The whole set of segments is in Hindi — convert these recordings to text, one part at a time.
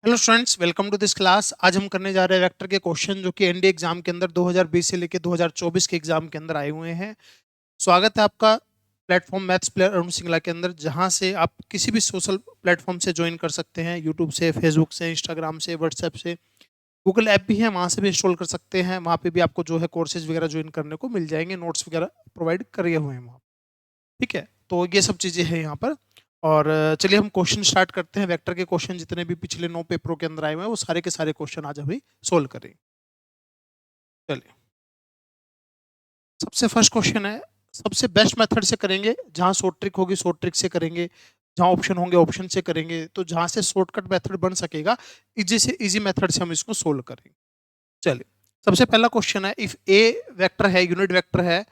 Hello students, welcome to this class. आज हम करने जा रहे हैं वेक्टर के क्वेश्चन जो कि एनडीए एग्जाम के अंदर 2020 से लेकर 2024 के एग्जाम के अंदर आए हुए हैं। स्वागत है आपका platform maths player Arun Singla के अंदर, जहां से आप किसी भी सोशल प्लेटफॉर्म से ज्वाइन कर सकते हैं। यूट्यूब से, फेसबुक से, इंस्टाग्राम से, व्हाट्सएप से, गूगल ऐप भी है, वहां से भी इंस्टॉल कर सकते हैं। वहां पे भी आपको जो है कोर्सेज वगैरह ज्वाइन करने को मिल जाएंगे, नोट्स वगैरह प्रोवाइड करे हुए हैं वहाँ। ठीक है, तो ये सब चीजें हैं यहाँ पर। और चलिए हम क्वेश्चन स्टार्ट करते हैं। वेक्टर के क्वेश्चन जितने भी पिछले 9 पेपरों के अंदर आए हुए हैं वो सारे के सारे क्वेश्चन आज अभी सोल्व करें। चलिए, सबसे फर्स्ट क्वेश्चन है, सबसे बेस्ट मेथड से करेंगे। जहां शॉर्ट ट्रिक होगी शॉर्ट ट्रिक से करेंगे, जहां ऑप्शन होंगे ऑप्शन से करेंगे। तो जहां से शॉर्टकट मेथड बन सकेगा, इजी से इजी मेथड से हम इसको सोल्व करेंगे। चलिए, सबसे पहला क्वेश्चन है, इफ ए वेक्टर है, यूनिट वेक्टर है,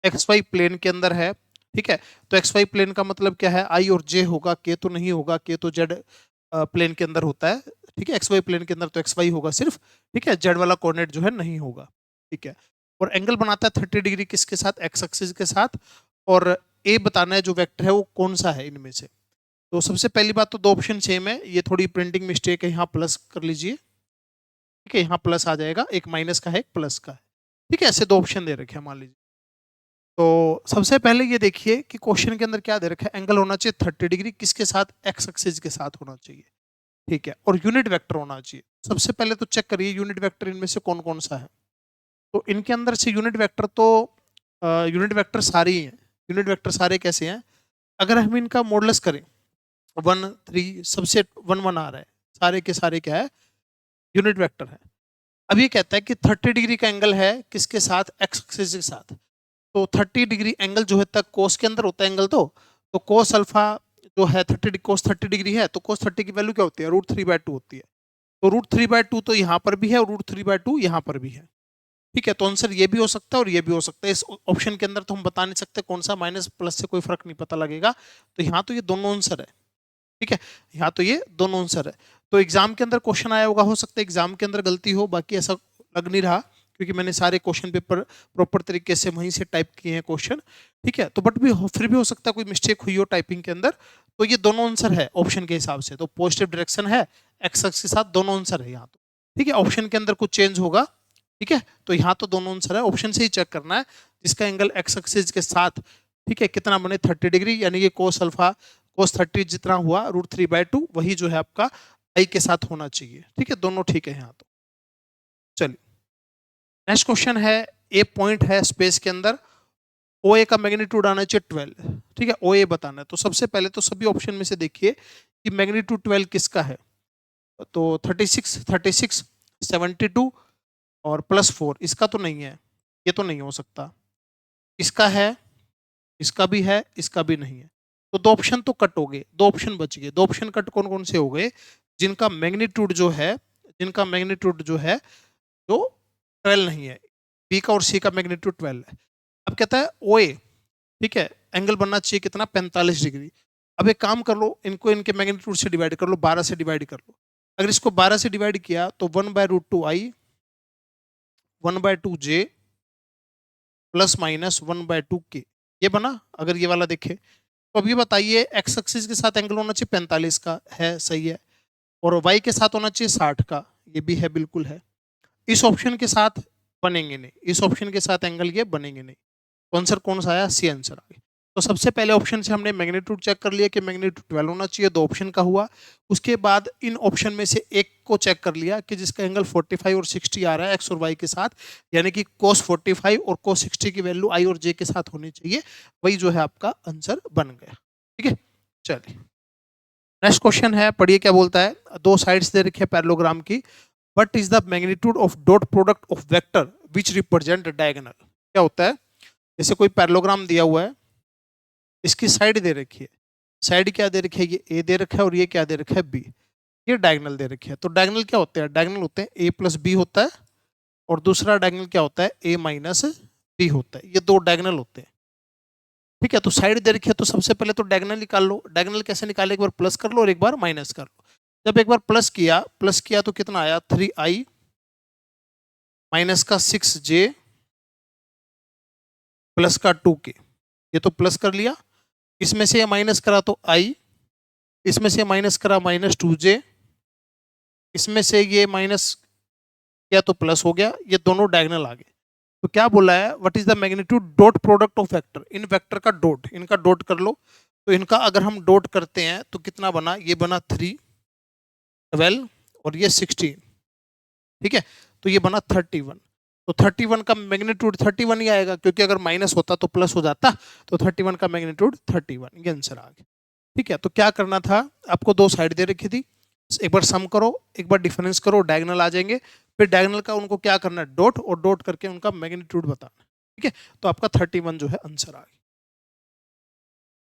एक्स वाई प्लेन के अंदर है। ठीक है, तो एक्स वाई प्लेन का मतलब क्या है? आई और जे होगा, के तो नहीं होगा, के तो जेड प्लेन के अंदर होता है। ठीक है, एक्स वाई प्लेन के अंदर तो एक्स वाई होगा सिर्फ। ठीक है, जेड वाला कोऑर्डिनेट जो है नहीं होगा। ठीक है, और एंगल बनाता है 30 डिग्री किसके साथ? एक्स एक्सिस के साथ। और ए बताना है जो वेक्टर है वो कौन सा है इनमें से। तो सबसे पहली बात तो दो ऑप्शन सेम है, ये थोड़ी प्रिंटिंग मिस्टेक है, यहाँ प्लस कर लीजिए। ठीक है, यहाँ प्लस आ जाएगा, एक माइनस का है एक प्लस का है। ठीक है, ऐसे दो ऑप्शन दे रखे हैं मान लीजिए। तो सबसे पहले ये देखिए कि क्वेश्चन के अंदर क्या दे रखा है। एंगल होना चाहिए 30 डिग्री किसके साथ? एक्स एक्सिस के साथ होना चाहिए। ठीक है, और यूनिट वेक्टर होना चाहिए। सबसे पहले तो चेक करिए यूनिट वेक्टर इनमें से कौन कौन सा है। तो इनके अंदर से यूनिट वेक्टर तो यूनिट वेक्टर सारे ही हैं। यूनिट वेक्टर सारे कैसे हैं? अगर हम इनका मॉडुलस करें, 1 3 सबसे 1 1 आ रहा है, सारे के सारे क्या है? यूनिट वेक्टर है। अब ये कहता है कि 30 डिग्री का एंगल है किसके साथ? एक्स एक्सिस के साथ। तो 30 डिग्री एंगल जो है तक कोस के अंदर होता है एंगल। तो कोस अल्फा जो है 30 डिग्री है, तो कोस 30 की वैल्यू क्या होती है? √3/2 होती है। तो √3/2 तो यहाँ पर भी है और √3/2 यहाँ पर भी है। ठीक है, तो आंसर ये भी हो सकता है और ये भी हो सकता है। इस ऑप्शन के अंदर तो हम बता नहीं सकते कौन सा, माइनस प्लस से कोई फर्क नहीं पता लगेगा। तो यहाँ तो ये दोनों आंसर है। ठीक है, यहाँ तो ये दोनों आंसर है। तो एग्जाम के अंदर क्वेश्चन आया होगा, हो सकता है एग्जाम के अंदर गलती हो, बाकी ऐसा लग नहीं रहा क्योंकि मैंने सारे क्वेश्चन पेपर प्रॉपर तरीके से वहीं से टाइप किए हैं क्वेश्चन। ठीक है, तो बट भी फिर भी हो सकता है कोई मिस्टेक हुई हो टाइपिंग के अंदर। तो ये दोनों आंसर है ऑप्शन के हिसाब से, तो पॉजिटिव डायरेक्शन है, एक्स एक्सिस के साथ दोनों आंसर है यहाँ तो। ठीक है, ऑप्शन के अंदर कुछ चेंज होगा। ठीक है, तो यहाँ तो दोनों आंसर है, ऑप्शन से ही चेक करना है जिसका एंगल एक्स एक्सिस के साथ ठीक है कितना बने 30 डिग्री, यानी कि कोस अल्फा कोस 30 जितना हुआ √3/2 वही जो है आपका आई के साथ होना चाहिए। ठीक है, दोनों ठीक है यहाँ तो। चलिए, नेक्स्ट क्वेश्चन है, ए पॉइंट है स्पेस के अंदर, ओ ए का मैग्नीट्यूड आना चाहिए 12। ठीक है, ओ ए बताना है। तो सबसे पहले तो सभी ऑप्शन में से देखिए कि मैग्नीट्यूड 12 किसका है। तो 36 36 72 और +4 इसका तो नहीं है, ये तो नहीं हो सकता। इसका है, इसका भी है, इसका भी नहीं है। तो दो ऑप्शन तो कट हो गए, दो ऑप्शन बच गए। दो ऑप्शन कट कौन कौन से हो गए? जिनका मैग्नीट्यूड जो है, जिनका मैग्नीट्यूड जो है जो 12 नहीं है। बी का और सी का मैग्नीट्यूड 12 है। अब कहता है ओ ए, ठीक है, एंगल बनना चाहिए कितना? 45 डिग्री। अब एक काम कर लो, इनको इनके मैग्नीट्यूड से डिवाइड कर लो, 12 से डिवाइड कर लो। अगर इसको 12 से डिवाइड किया तो 1/√2i 1/2j +- 1/2k ये बना। अगर ये वाला देखे तो अब ये बताइए, एक्स एक्सिस के साथ एंगल होना चाहिए 45 का, है सही है। और वाई के साथ होना चाहिए 60 का, ये भी है बिल्कुल है। इस ऑप्शन के साथ बनेंगे नहीं, इस ऑप्शन के साथ एंगल ये बनेंगे नहीं। तो आंसर कौन सा आया? सी आंसर आ गया। तो सबसे पहले ऑप्शन से हमने मैग्नीट्यूड चेक कर लिया कि मैग्नीट्यूड 12 होना चाहिए, दो ऑप्शन का हुआ। उसके बाद इन ऑप्शन में से एक को चेक कर लिया कि जिसका एंगल 45 और 60 आ रहा है एक्स और वाई के साथ, यानी कि cos 45 और cos 60 की वैल्यू आई और जे के साथ होनी चाहिए, वही जो है आपका आंसर बन गया। ठीक है, चलिए नेक्स्ट क्वेश्चन है, पढ़िए क्या बोलता है। दो साइड्स दे रखे हैं पैरेललोग्राम की। What is the magnitude of dot product of vector which represent diagonal? क्या होता है? जैसे कोई पैरेललोग्राम दिया हुआ है, इसकी साइड दे रखी है। साइड क्या दे रखी है? ये ए दे रखा है और ये क्या दे रखा है? बी। ये डायगोनल दे रखी है। तो डायगोनल क्या होते हैं? डायगोनल होते हैं a+b होता है, और दूसरा डायगोनल क्या होता है? a-b होता है। ये दो डायगोनल होते हैं। ठीक है, तो साइड दे रखी है तो सबसे पहले तो डायगोनल निकाल लो। डायगोनल कैसे निकाले? एक बार प्लस कर लो और एक बार माइनस कर लो। जब एक बार प्लस किया तो कितना आया? 3i माइनस का 6j प्लस का 2k। ये तो प्लस कर लिया, इसमें से माइनस करा तो i, इसमें से माइनस करा -2j इसमें से ये माइनस किया तो प्लस हो गया, ये दोनों डायगोनल आ गए। तो क्या बोला है, what is the magnitude dot product of vector, in vector का डॉट, इनका डॉट कर लो। तो इनका अगर हम डॉट करते हैं तो कितना बना, ये बना 3, 12 और ये 16, ठीक है। तो ये बना 31। तो 31 का मैग्नीट्यूड 31 ही आएगा, क्योंकि अगर माइनस होता तो प्लस हो जाता। तो 31 का मैग्नीट्यूड 31, ये आंसर आ गया। ठीक है, तो क्या करना था, आपको दो साइड दे रखी थी, एक बार सम करो, एक बार डिफरेंस करो, डायगोनल आ जाएंगे। फिर डायगोनल का उनको क्या करना है, डॉट, और डॉट करके उनका मैग्नीट्यूड बताना। ठीक है, तो आपका 31 जो है आंसर आ गया।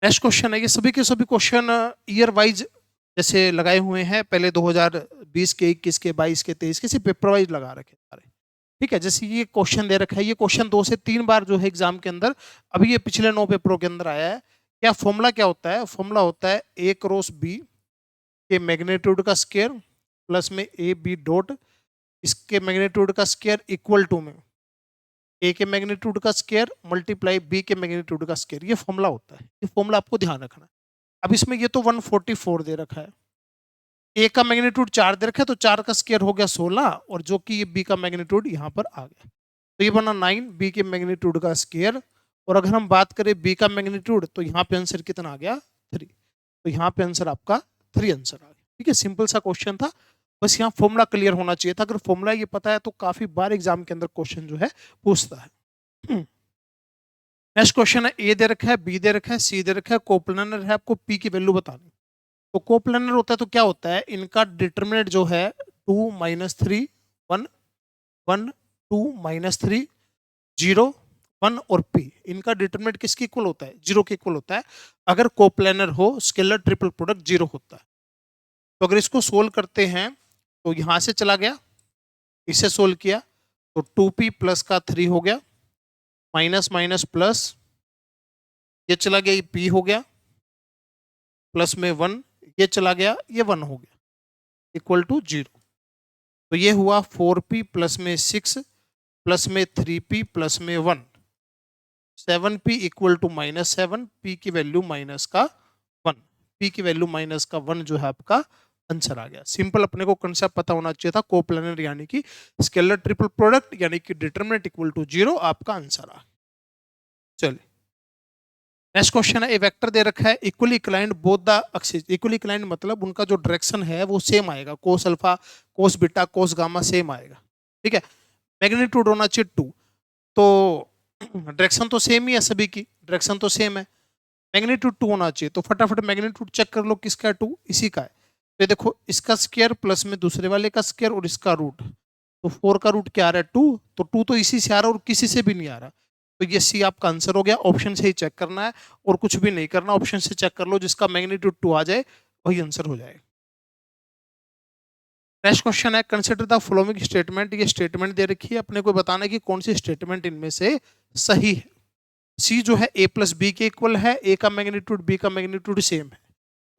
नेक्स्ट क्वेश्चन है, ये सभी के सभी क्वेश्चन ईयर वाइज जैसे लगाए हुए हैं, पहले 2020 के, 21 के, 22 के, 23 के, सिर्फ पेपर वाइज लगा रखे सारे। ठीक है, जैसे ये क्वेश्चन दे रखा है, ये क्वेश्चन 2 से 3 बार जो है एग्जाम के अंदर, अभी ये पिछले 9 पेपरों के अंदर आया है। क्या फॉर्मूला क्या होता है, फॉर्मूला होता है ए क्रॉस बी के मैग्नीट्यूड का स्क्वायर प्लस में ए बी डॉट, इसके मैग्नीट्यूड का स्क्वायर इक्वल टू में ए के मैग्नीट्यूड का स्क्वायर मल्टीप्लाई बी के मैग्नीट्यूड का स्क्वायर, ये फॉर्मूला होता है। ये फॉर्मूला आपको ध्यान रखना है। अब इसमें ये तो 144 दे रखा है, ए का मैग्नीट्यूड 4 दे रखा है, तो 4 का स्क्वायर हो गया 16, और जो कि ये बी का मैग्नीट्यूड यहाँ पर आ गया, तो ये बना 9 बी के मैग्नीट्यूड का स्क्वायर। और अगर हम बात करें बी का मैग्नीट्यूड, तो यहाँ पे आंसर कितना आ गया, 3। तो यहाँ पे आंसर आपका 3 आंसर आ गया। ठीक है, सिंपल सा क्वेश्चन था, बस यहाँ फॉर्मूला क्लियर होना चाहिए था। अगर फॉर्मूला ये पता है तो काफी बार एग्जाम के अंदर क्वेश्चन जो है पूछता है। नेक्स्ट क्वेश्चन है, ए दे रखा है, बी दे रखा है, सी दे रखा है, कोप्लानर है, आपको पी की वैल्यू बतानी। तो कोप्लानर होता है तो क्या होता है, इनका डिटरमिनेंट जो है 2 माइनस 3 1 1 2 माइनस 3 0 1 और पी, इनका डिटरमिनेंट किसके इक्वल होता है, 0 के इक्वल होता है। अगर कोप्लानर हो, स्केलर ट्रिपल प्रोडक्ट 0 होता है। तो अगर इसको सोल्व करते हैं, तो यहां से चला गया, इसे सोल्व किया, तो 2p प्लस का 3 हो गया, माइनस माइनस प्लस, ये चला गया, ये p हो गया, प्लस में 1, ये चला गया, ये 1 हो गया, इक्वल टू 0। तो ये हुआ 4p प्लस में 6 प्लस में 3p प्लस में 1, 7p इक्वल टू -7, p की वैल्यू माइनस का 1, p की वैल्यू माइनस का 1 जो है आपका आंसर आ गया। सिंपल, अपने को कंसेप्ट पता होना चाहिए था, कोप्लानर यानी कि स्केलर ट्रिपल प्रोडक्ट यानी कि डिटरमिनेंट इक्वल टू 0, आपका आंसर आ। चलिए नेक्स्ट क्वेश्चन है, ए वेक्टर दे रखा है, equally inclined both the axis. Equally inclined मतलब उनका जो डायरेक्शन है वो सेम आएगा, cos alpha, cos beta, cos gamma same आएगा। ठीक है, मैग्नीट्यूड होना चाहिए 2, तो डायरेक्शन तो सेम ही है, सभी की डायरेक्शन तो सेम है, मैग्नीट्यूड 2 होना चाहिए। तो फटाफट मैग्नीट्यूड चेक कर लो, किसका है 2, इसी का है। तो ये देखो, इसका स्क्वायर प्लस में दूसरे वाले का स्क्वायर और इसका रूट, तो 4 का रूट क्या आ रहा है, 2, तो 2 तो इसी से आ रहा है और किसी से भी नहीं आ रहा। तो ये सी आपका आंसर हो गया, ऑप्शन से ही चेक करना है और कुछ भी नहीं करना, ऑप्शन से चेक कर लो, जिसका मैग्नीट्यूड 2 आ जाए वही आंसर हो जाएगा। नेक्स्ट क्वेश्चन है, कंसिडर द फॉलोइंग स्टेटमेंट। ये स्टेटमेंट दे रखी है, अपने को बताना है कि कौन सी स्टेटमेंट इनमें से सही है। सी जो है ए प्लस बी के इक्वल है, ए का मैग्नीट्यूड बी का मैग्नीट्यूड सेम है।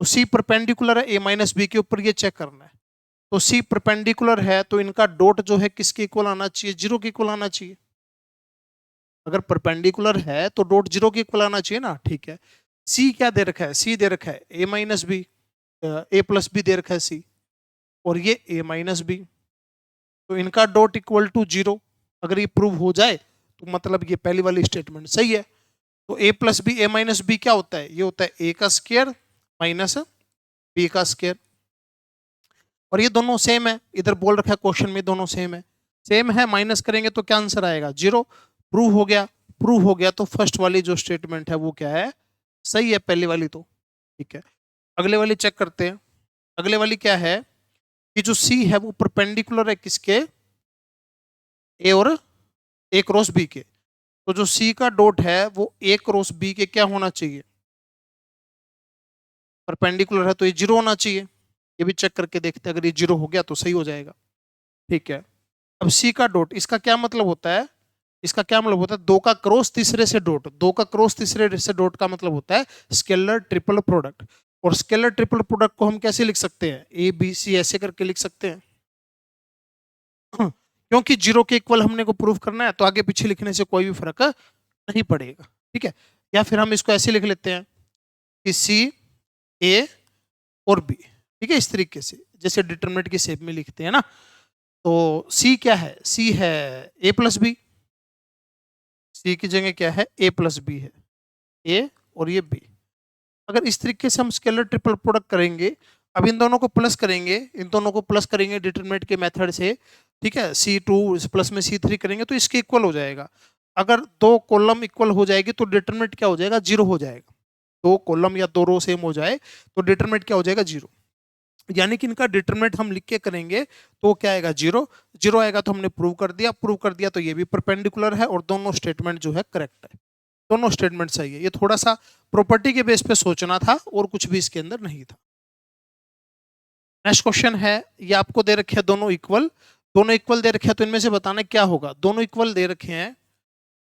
तो सी परपेंडिकुलर है ए माइनस बी के ऊपर, ये चेक करना है। तो सी परपेंडिकुलर है तो इनका डॉट जो है किसके इक्वल आना चाहिए, 0 के इक्वल आना चाहिए। अगर परपेंडिकुलर है तो डॉट 0 के इक्वल आना चाहिए ना। ठीक है, सी क्या दे रखा है, सी दे रखा है ए माइनस बी, ए प्लस बी दे रखा है सी, और ये ए माइनस बी, तो इनका डॉट इक्वल टू 0। अगर ये प्रूव हो जाए तो मतलब ये पहली वाली स्टेटमेंट सही है। तो ए प्लस बी, ए माइनस बी क्या होता है, ये होता है ए का स्क्वायर माइनस बी का स्क्वायर, और ये दोनों सेम है, इधर बोल रखा है क्वेश्चन में दोनों सेम है। सेम है, माइनस करेंगे तो क्या आंसर आएगा, 0। प्रूव हो गया, प्रूव हो गया, तो फर्स्ट वाली जो स्टेटमेंट है वो क्या है, सही है, पहली वाली तो। ठीक है, अगले वाली चेक करते हैं। अगले वाली क्या है कि जो सी है वो परपेंडिकुलर है किसके, ए और ए क्रॉस बी के। तो जो सी का डॉट है वो ए क्रॉस बी के क्या होना चाहिए, परपेंडिकुलर है, तो ये 0 होना चाहिए। ये भी चेक करके देखते हैं, अगर ये 0 हो गया तो सही हो जाएगा। ठीक है, अब सी का डॉट, इसका क्या मतलब होता है, इसका क्या मतलब होता है, दो का क्रॉस तीसरे से डॉट, दो का क्रॉस तीसरे से डॉट का मतलब होता है स्केलर ट्रिपल प्रोडक्ट। और स्केलर ट्रिपल प्रोडक्ट को हम कैसे लिख सकते हैं, ए बी सी ऐसे करके लिख सकते हैं। क्योंकि 0 के इक्वल हमने को प्रूव करना है, तो आगे पीछे लिखने से कोई भी फर्क नहीं पड़ेगा। ठीक है, या फिर हम इसको ऐसे लिख लेते हैं कि सी ए और बी, ठीक है, इस तरीके से जैसे डिटरमिनेंट की शेप में लिखते हैं ना। तो सी क्या है, सी है ए प्लस बी, सी की जगह क्या है ए प्लस बी है, ए और ये बी। अगर इस तरीके से हम स्केलर ट्रिपल प्रोडक्ट करेंगे, अब इन दोनों को प्लस करेंगे, इन दोनों को प्लस करेंगे डिटरमिनेंट के मेथड से, ठीक है, C2 प्लस में C3 करेंगे तो इसके इक्वल हो जाएगा। अगर दो कॉलम इक्वल हो जाएगी तो डिटरमिनेंट क्या हो जाएगा, जीरो हो जाएगा। दो कॉलम या दो रो सेम हो जाए तो डिटरमिनेंट क्या हो जाएगा, जीरो। यानी कि इनका डिटरमिनेंट हम लिख के करेंगे तो क्या आएगा, जीरो। जीरो आएगा तो हमने प्रूव कर दिया, प्रूव कर दिया तो ये भी परपेंडिकुलर है और दोनों स्टेटमेंट जो है करेक्ट है, दोनों स्टेटमेंट सही है। ये थोड़ा सा प्रॉपर्टी के बेस पे सोचना था और कुछ भी इसके अंदर नहीं था। नेक्स्ट क्वेश्चन है, ये आपको दे रखे हैं दोनों इक्वल, दोनों इक्वल दे रखे हैं तो इनमें से बताना क्या होगा। दोनों इक्वल दे रखे हैं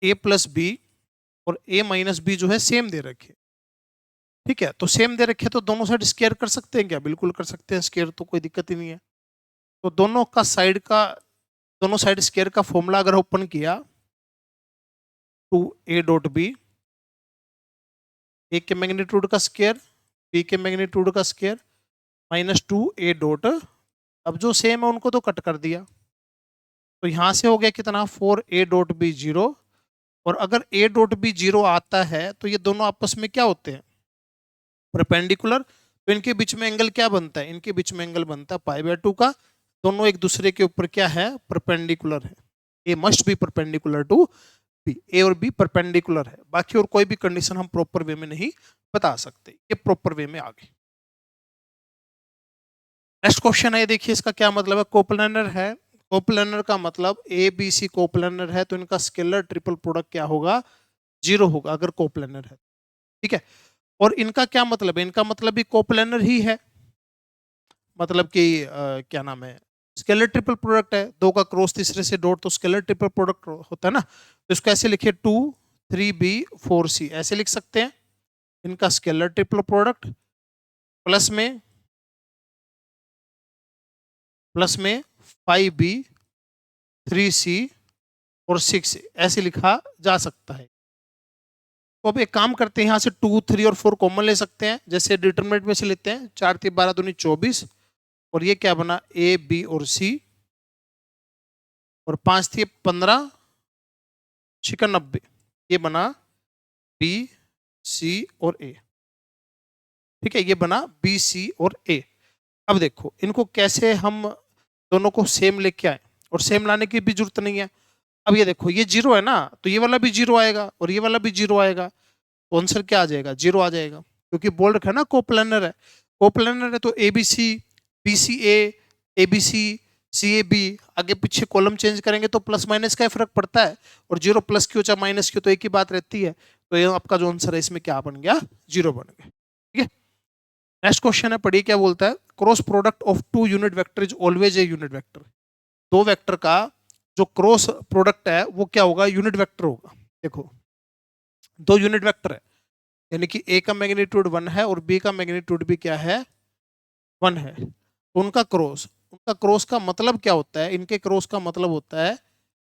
ए प्लस बी और ए माइनस बी जो है सेम दे रखे हैं, ठीक है। तो सेम दे रखे हैं तो दोनों साइड स्केयर कर सकते हैं क्या, बिल्कुल कर सकते हैं स्केयर, तो कोई दिक्कत ही नहीं है। तो दोनों का साइड का, दोनों साइड स्केयर का फॉर्मूला अगर ओपन किया, टू ए डॉट बी, ए के मैग्नीट्यूड का स्केयर बी के मैग्नीट्यूड का स्केयर माइनस टू ए डॉट, अब जो सेम है उनको तो कट कर दिया, तो यहां से हो गया कितना, four A dot B zero. और अगर ए डॉट बी जीरो आता है तो ये दोनों आपस में क्या होते हैं, परपेंडिकुलर। तो इनके बीच में एंगल क्या बनता है, इनके बीच में एंगल बनता है पाई बाय टू का। दोनों एक दूसरे के ऊपर क्या है, परपेंडिकुलर है। A must B perpendicular to B, A और बी परपेंडिकुलर है। बाकी और कोई भी कंडीशन हम प्रॉपर वे में नहीं बता सकते, ये प्रॉपर वे में आ गई। नेक्स्ट क्वेश्चन है, देखिए इसका क्या मतलब है, कोप्लानर है। कोप्लानर का मतलब ए बी सी कोप्लानर है तो इनका स्केलर ट्रिपल प्रोडक्ट क्या होगा, जीरो होगा अगर कोप्लानर है, ठीक है। और इनका क्या मतलब है, इनका मतलब भी कोप्लानर ही है, मतलब कि क्या नाम है, स्केलर ट्रिपल प्रोडक्ट है। दो का क्रॉस तीसरे से डॉट तो स्केलर ट्रिपल प्रोडक्ट होता है ना। तो इसको ऐसे लिखिए, टू थ्री बी फोर सी, ऐसे लिख सकते हैं। इनका स्केलर ट्रिपल प्रोडक्ट प्लस में फाइव बी थ्री सी और सिक्स, ऐसे लिखा जा सकता है। तो अब एक काम करते हैं, यहाँ से टू थ्री और फोर कॉमन ले सकते हैं, जैसे डिटरमिनेंट में से लेते हैं, चार तीन बारह दूनी चौबीस, और ये क्या बना, ए बी और सी, और पांच थी 15 छिका 90, ये बना बी सी और ए, ठीक है, ये बना बी सी और ए। अब देखो इनको कैसे हम दोनों को सेम लेके आए, और सेम लाने की भी जरूरत नहीं है। अब ये देखो ये जीरो है ना, तो ये वाला भी जीरो आएगा और ये वाला भी जीरो आएगा, तो आंसर क्या आ जाएगा, जीरो आ जाएगा, क्योंकि बोल रखा है ना कोप्लानर है। कोप्लानर है तो A B C, B C A B C A B, आगे पीछे कॉलम चेंज करेंगे तो प्लस माइनस का फर्क पड़ता है, और जीरो प्लस की हो चाहे माइनस की हो तो एक ही बात रहती है। तो ये आपका जो आंसर है इसमें क्या बन गया, जीरो बन गया, ठीक है। नेक्स्ट क्वेश्चन है, पढ़िए क्या बोलता है, cross product of two unit vector is always a unit vector. दो वेक्टर का जो क्रॉस प्रोडक्ट है वो क्या होगा, यूनिट वेक्टर होगा। देखो दो यूनिट वेक्टर है, यानी कि ए का मैग्नीट्यूड वन है और बी का मैग्नीट्यूड भी क्या है, वन है, तो उनका क्रॉस का मतलब क्या होता है, इनके क्रॉस का मतलब होता है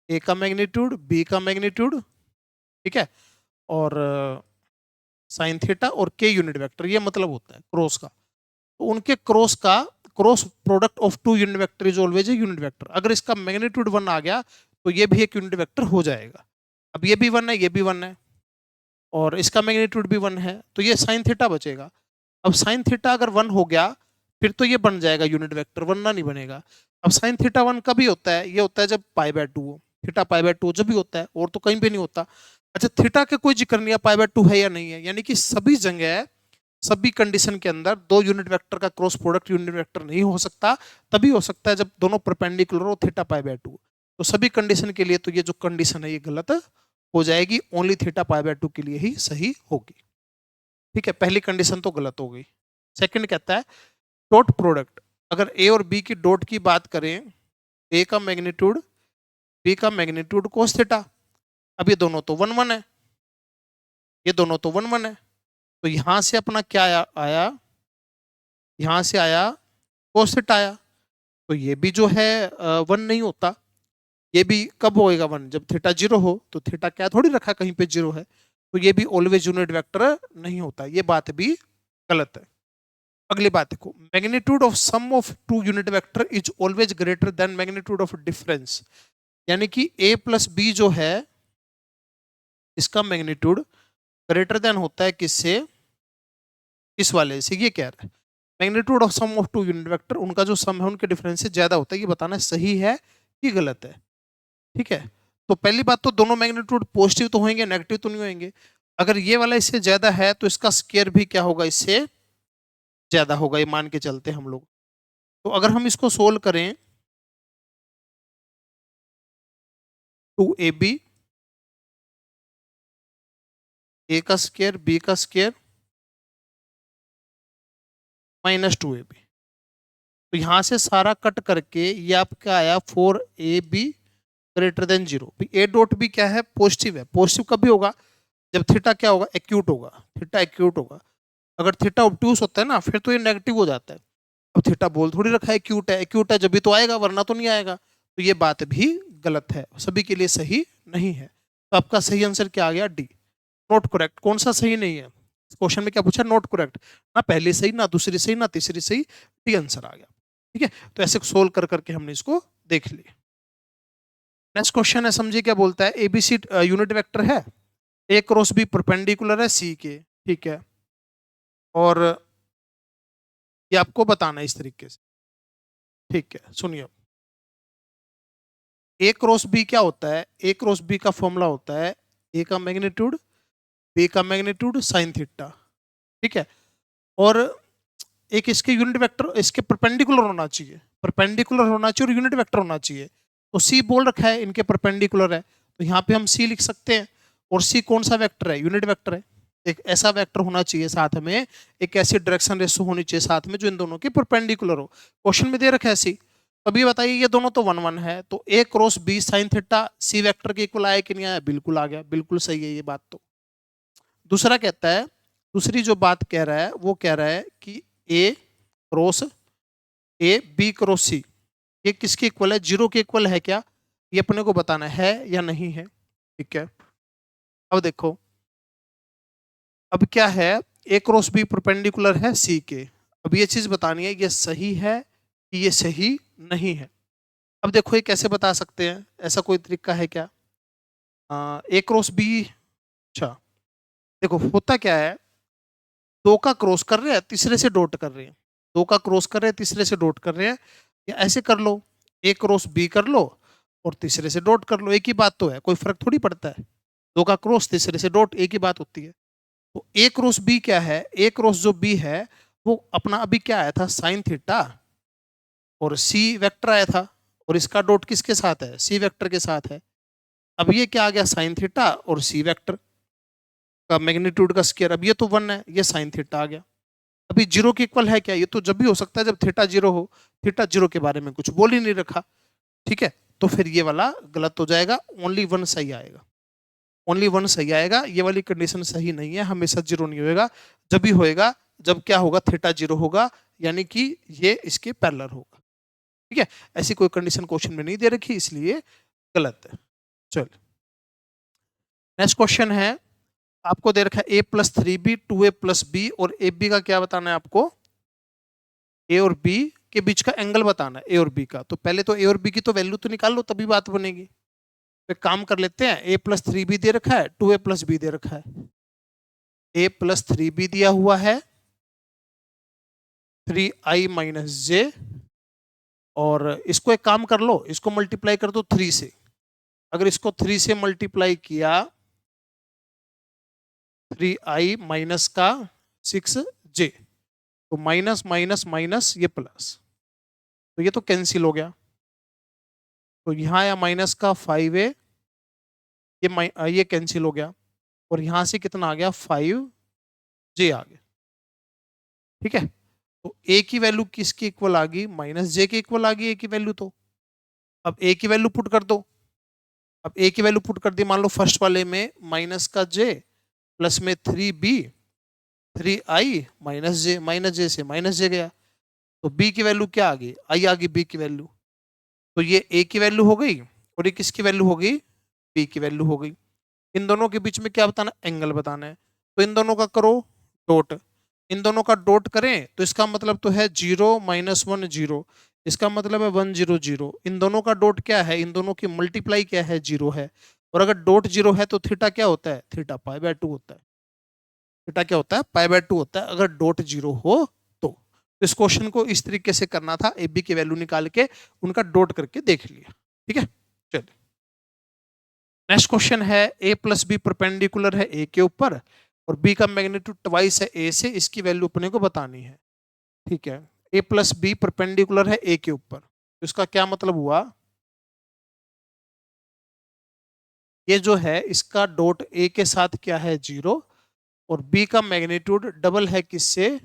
ए का मैग्नीट्यूड बी का मैग्नीट्यूड, ठीक है, और साइन थीटा और के यूनिट वेक्टर, ये मतलब होता है क्रॉस का। तो उनके cross product of two unit vector is always a unit vector. अगर इसका मैग्नीट्यूड वन आ गया तो ये भी एक यूनिट वेक्टर हो जाएगा। अब ये भी वन है, ये भी वन है, और इसका मैग्नीट्यूड भी वन है, तो ये साइन थीटा बचेगा। अब साइन थीटा अगर वन हो गया फिर तो ये बन जाएगा यूनिट वेक्टर, वरना नहीं बनेगा। अब साइन थीटा वन कभी होता है, ये होता है जब पाई बाय टू हो, थीटा पाई बाय टू जब भी होता है, और तो कहीं भी नहीं होता। अच्छा थीटा का कोई जिक्र नहीं है, पाई बाय टू है या नहीं है, यानी कि सभी जगह सभी कंडीशन के अंदर दो यूनिट वेक्टर का क्रॉस प्रोडक्ट यूनिट वेक्टर नहीं हो सकता। तभी हो सकता है जब दोनों परपेंडिकुलर हो, थीटा पाई बाय टू। तो सभी कंडीशन के लिए तो ये जो कंडीशन है ये गलत हो जाएगी, only theta pi by two के लिए ही सही होगी, ठीक है। पहली कंडीशन तो गलत हो गई। सेकंड कहता है डॉट प्रोडक्ट, अगर ए और बी की डॉट की बात करें, ए का मैग्नीट्यूड बी का मैग्नीट्यूड कोस थीटा, अब ये दोनों तो वन वन है, ये दोनों तो वन वन है, तो यहां से अपना क्या आया, यहां से आया कोस थीटा आया। तो ये भी जो है वन नहीं होता, ये भी कब होएगा वन, जब थीटा जीरो हो। तो थीटा क्या थोड़ी रखा कहीं पे जीरो है, तो ये भी ऑलवेज यूनिट वेक्टर नहीं होता, ये बात भी गलत है। अगली बात देखो, magnitude of sum of two unit vector is always greater than magnitude of difference. यानी कि a प्लस बी जो है इसका मैग्नीट्यूड ग्रेटर देन होता है किससे, इस वाले से। ये क्या है, magnitude of sum of two unit vector, उनका जो सम है उनके डिफरेंस से ज्यादा होता है। ये बताना सही है कि गलत है। ठीक है, तो पहली बात तो दोनों मैग्नीट्यूड पॉजिटिव तो होंगे, नेगेटिव तो नहीं होंगे। अगर ये वाला इससे ज्यादा है तो इसका स्क्वायर भी क्या होगा, इससे ज्यादा होगा, ये मान के चलते हैं हम लोग। तो अगर हम इसको सोल्व करें, 2ab, ए का स्क्वायर बी का स्क्वायर -2ab, तो यहां से सारा कट करके ये आपका आया 4ab greater than 0। A dot B क्या है, पॉजिटिव है। पॉजिटिव कभी होगा, जब थीटा क्या होगा, एक्यूट होगा। थीटा एक्यूट होगा। अगर थीटा ऑब्ट्यूज होता है ना, फिर तो ये नेगेटिव हो जाता है। अब थीटा बोल थोड़ी रखा है एक्यूट है, एक्यूट है जब भी तो आएगा, वरना तो नहीं आएगा। तो ये बात भी गलत है, सभी के लिए सही नहीं है। तो आपका सही आंसर क्या आ गया, डी, नॉट करेक्ट। कौन सा सही नहीं है, क्वेश्चन में क्या पूछा, नॉट करेक्ट। ना पहली सही, ना दूसरी सही, ना तीसरी सही, डी आंसर आ गया। ठीक है, तो ऐसे सोल्व कर करके हमने इसको देख लिया। नेक्स्ट क्वेश्चन है, समझिए क्या बोलता है। एबीसी यूनिट वेक्टर है, ए क्रॉस बी परपेंडिकुलर है सी के। ठीक है, और ये आपको बताना है इस तरीके से। ठीक है, सुनिए। ए क्रॉस बी क्या होता है, ए क्रॉस बी का फॉर्मूला होता है ए का मैग्नीट्यूड बी का मैग्नीट्यूड साइन थीटा। ठीक है, और एक इसके यूनिट वेक्टर इसके परपेंडिकुलर होना चाहिए, परपेंडिकुलर होना चाहिए और यूनिट वेक्टर होना चाहिए। तो सी बोल रखा है इनके परपेंडिकुलर है, तो यहाँ पे हम सी लिख सकते हैं। और सी कौन सा वेक्टर है, यूनिट वेक्टर है। एक ऐसा वेक्टर होना चाहिए साथ में, एक ऐसी डायरेक्शन रेशो होनी चाहिए साथ में जो इन दोनों के परपेंडिकुलर हो। क्वेश्चन में दे रखा है सी। अब ये बताइए, ये दोनों तो 1 1 है, तो ए cross B sine theta C vector के इक्वल आया कि नहीं आया, बिल्कुल आ गया, बिल्कुल सही है ये बात। तो दूसरा कहता है, दूसरी जो बात कह रहा है वो कह रहा है कि ए क्रॉस ए बी क्रॉस सी ये किसके इक्वल है, 0 के इक्वल है क्या, ये अपने को बताना है या नहीं है। ठीक है, अब देखो, अब क्या है, ए क्रॉस बी परपेंडिकुलर है सी के। अब ये चीज बतानी है, ये सही है कि ये सही नहीं है। अब देखो ये कैसे बता सकते हैं, ऐसा कोई तरीका है क्या, ए क्रॉस बी। अच्छा, देखो होता क्या है, दो का क्रॉस कर रहे हैं तीसरे से डॉट कर रहे हैं, दो का क्रॉस कर रहे हैं तीसरे से डॉट कर रहे हैं, या ऐसे कर लो, ए क्रॉस बी कर लो और तीसरे से डॉट कर लो, एक ही बात तो है, कोई फर्क थोड़ी पड़ता है। दो का क्रॉस तीसरे से डॉट, एक ही बात होती है। तो ए क्रॉस बी क्या है, ए क्रॉस जो बी है वो अपना अभी क्या आया था, साइन थीटा, और सी वेक्टर आया था, और इसका डॉट किसके साथ है, सी वेक्टर के साथ है। अब ये क्या आ गया, साइन थीटा और सी वेक्टर का मैग्नीट्यूड का स्क्वायर। अब ये तो 1 है, ये साइन थीटा आ गया। अभी 0 के इक्वल है क्या, ये तो जब भी हो सकता है जब थीटा 0 हो। थीटा 0 के बारे में कुछ बोल ही नहीं रखा। ठीक है, तो फिर ये वाला गलत हो जाएगा, ओनली 1 सही आएगा, ओनली 1 सही आएगा। ये वाली कंडीशन सही नहीं है, हमेशा 0 नहीं होएगा। जब भी होएगा जब क्या होगा, थीटा 0 होगा, यानी कि ये इसके पैरेलल होगा। ठीक है, ऐसी कोई कंडीशन क्वेश्चन में नहीं दे रखी, इसलिए गलत है। चल, नेक्स्ट क्वेश्चन है, आपको दे रखा है a+3b 2a+b और ए बी का क्या बताना है आपको, ए और बी के बीच का एंगल बताना है, ए और बी का। तो पहले तो ए और बी की तो वैल्यू तो निकाल लो, तभी बात बनेगी। तो एक काम कर लेते हैं, a+3b दे रखा है, 2a+b दे रखा है। a+3b दिया हुआ है 3i-j, और इसको एक काम कर लो, इसको मल्टीप्लाई कर दो 3 से। अगर इसको 3 से मल्टीप्लाई किया, 3i माइनस का 6j, तो माइनस माइनस माइनस ये प्लस, तो ये तो कैंसिल हो गया। तो यहाँ आया माइनस का 5a, ये कैंसिल हो गया, और यहां से कितना आ गया, 5j आ गया। ठीक है, तो a की वैल्यू किसकी इक्वल आ गई, -j के इक्वल आ गई a की वैल्यू। तो अब a की वैल्यू पुट कर दो। अब a की वैल्यू पुट कर दी, मान लो फर्स्ट वाले में माइनस का j प्लस में 3b 3i -j से -j गया, तो b की वैल्यू क्या आ गई, i आ गई b की वैल्यू। तो ये a की वैल्यू हो गई, और ये किसकी वैल्यू हो गई, b की वैल्यू हो गई। इन दोनों के बीच में क्या बताना, एंगल बताना है। तो इन दोनों का करो डॉट, इन दोनों का डॉट करें तो इसका मतलब तो है 0 - 1 0, इसका मतलब है 1 0 0। इन दोनों का डॉट क्या है, इन दोनों की मल्टीप्लाई क्या है, 0 है। और अगर डॉट 0 है तो थीटा क्या होता है, थीटा पाई/2 होता है। थीटा क्या होता है, पाई/2 होता है अगर डॉट 0 हो तो। इस क्वेश्चन को इस तरीके से करना था, ए बी की वैल्यू निकाल के उनका डॉट करके देख लिया। ठीक है, चलिए नेक्स्ट क्वेश्चन है, ए प्लस बी परपेंडिकुलर है ए के ऊपर और बी का मैग्नीट्यूड ट्वाइस है ए से, इसकी वैल्यू अपने को बतानी है। ठीक है, ए प्लस बी परपेंडिकुलर है ए के ऊपर, तो इसका क्या मतलब हुआ, ये जो है इसका डॉट ए के साथ क्या है, 0, और बी का मैग्नीट्यूड डबल है किससे,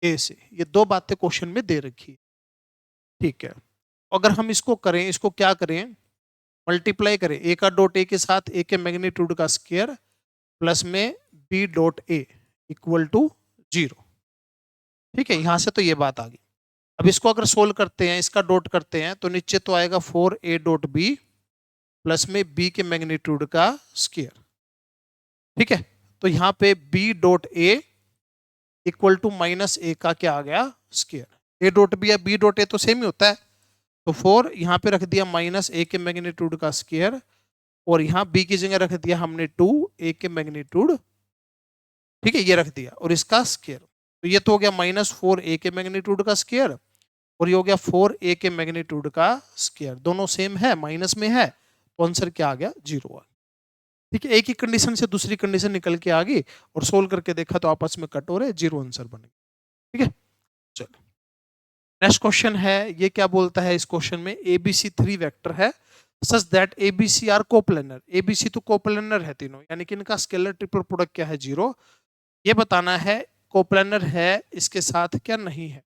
ए से। ये दो बातें क्वेश्चन में दे रखी है। ठीक है, अगर हम इसको करें, इसको क्या करें, मल्टीप्लाई करें, ए का डॉट ए के साथ ए के मैग्नीट्यूड का स्क्वायर प्लस में B dot A equal to 0। ठीक है, यहां से तो ये बात आ गई। अब इसको अगर सोल्व करते हैं, इसका डॉट करते हैं, तो नीचे तो आएगा 4a डॉट बी प्लस में बी के मैग्नीट्यूड का स्क्वायर। ठीक है, तो यहाँ पे B dot A equal to minus A का क्या आ गया, स्क्वायर। ए डॉट बी या बी डॉट ए तो सेम ही होता है, तो 4 यहाँ पे रख दिया माइनस ए के मैग्नीट्यूड का स्क्वायर, और यहाँ बी की जगह रख दिया हमने 2 ए के मैग्नीट्यूड। ठीक है, ये रख दिया और इसका स्क्वायर, तो ये तो हो गया -4 ए के मैग्नीट्यूड का स्क्वायर, और ये हो गया 4 ए के मैग्नीट्यूड का स्क्वायर। दोनों सेम है, माइनस में है, तो आंसर क्या आ गया, 0 आ गया। ठीक है, एक ही कंडीशन से दूसरी कंडीशन निकल के आ गई, और सोल्व करके देखा तो आपस में कट हो रहे, 0 आंसर बने। ठीक है, चलो नेक्स्ट क्वेश्चन है, ये क्या बोलता है इस क्वेश्चन में, एबीसी 3 वेक्टर है such that ABC are coplanar. ABC तो कोप्लेनर है तीनों, यानी कि इनका स्केलर ट्रिपल प्रोडक्ट क्या है, 0। ये बताना है कोप्लेनर है इसके साथ क्या नहीं है।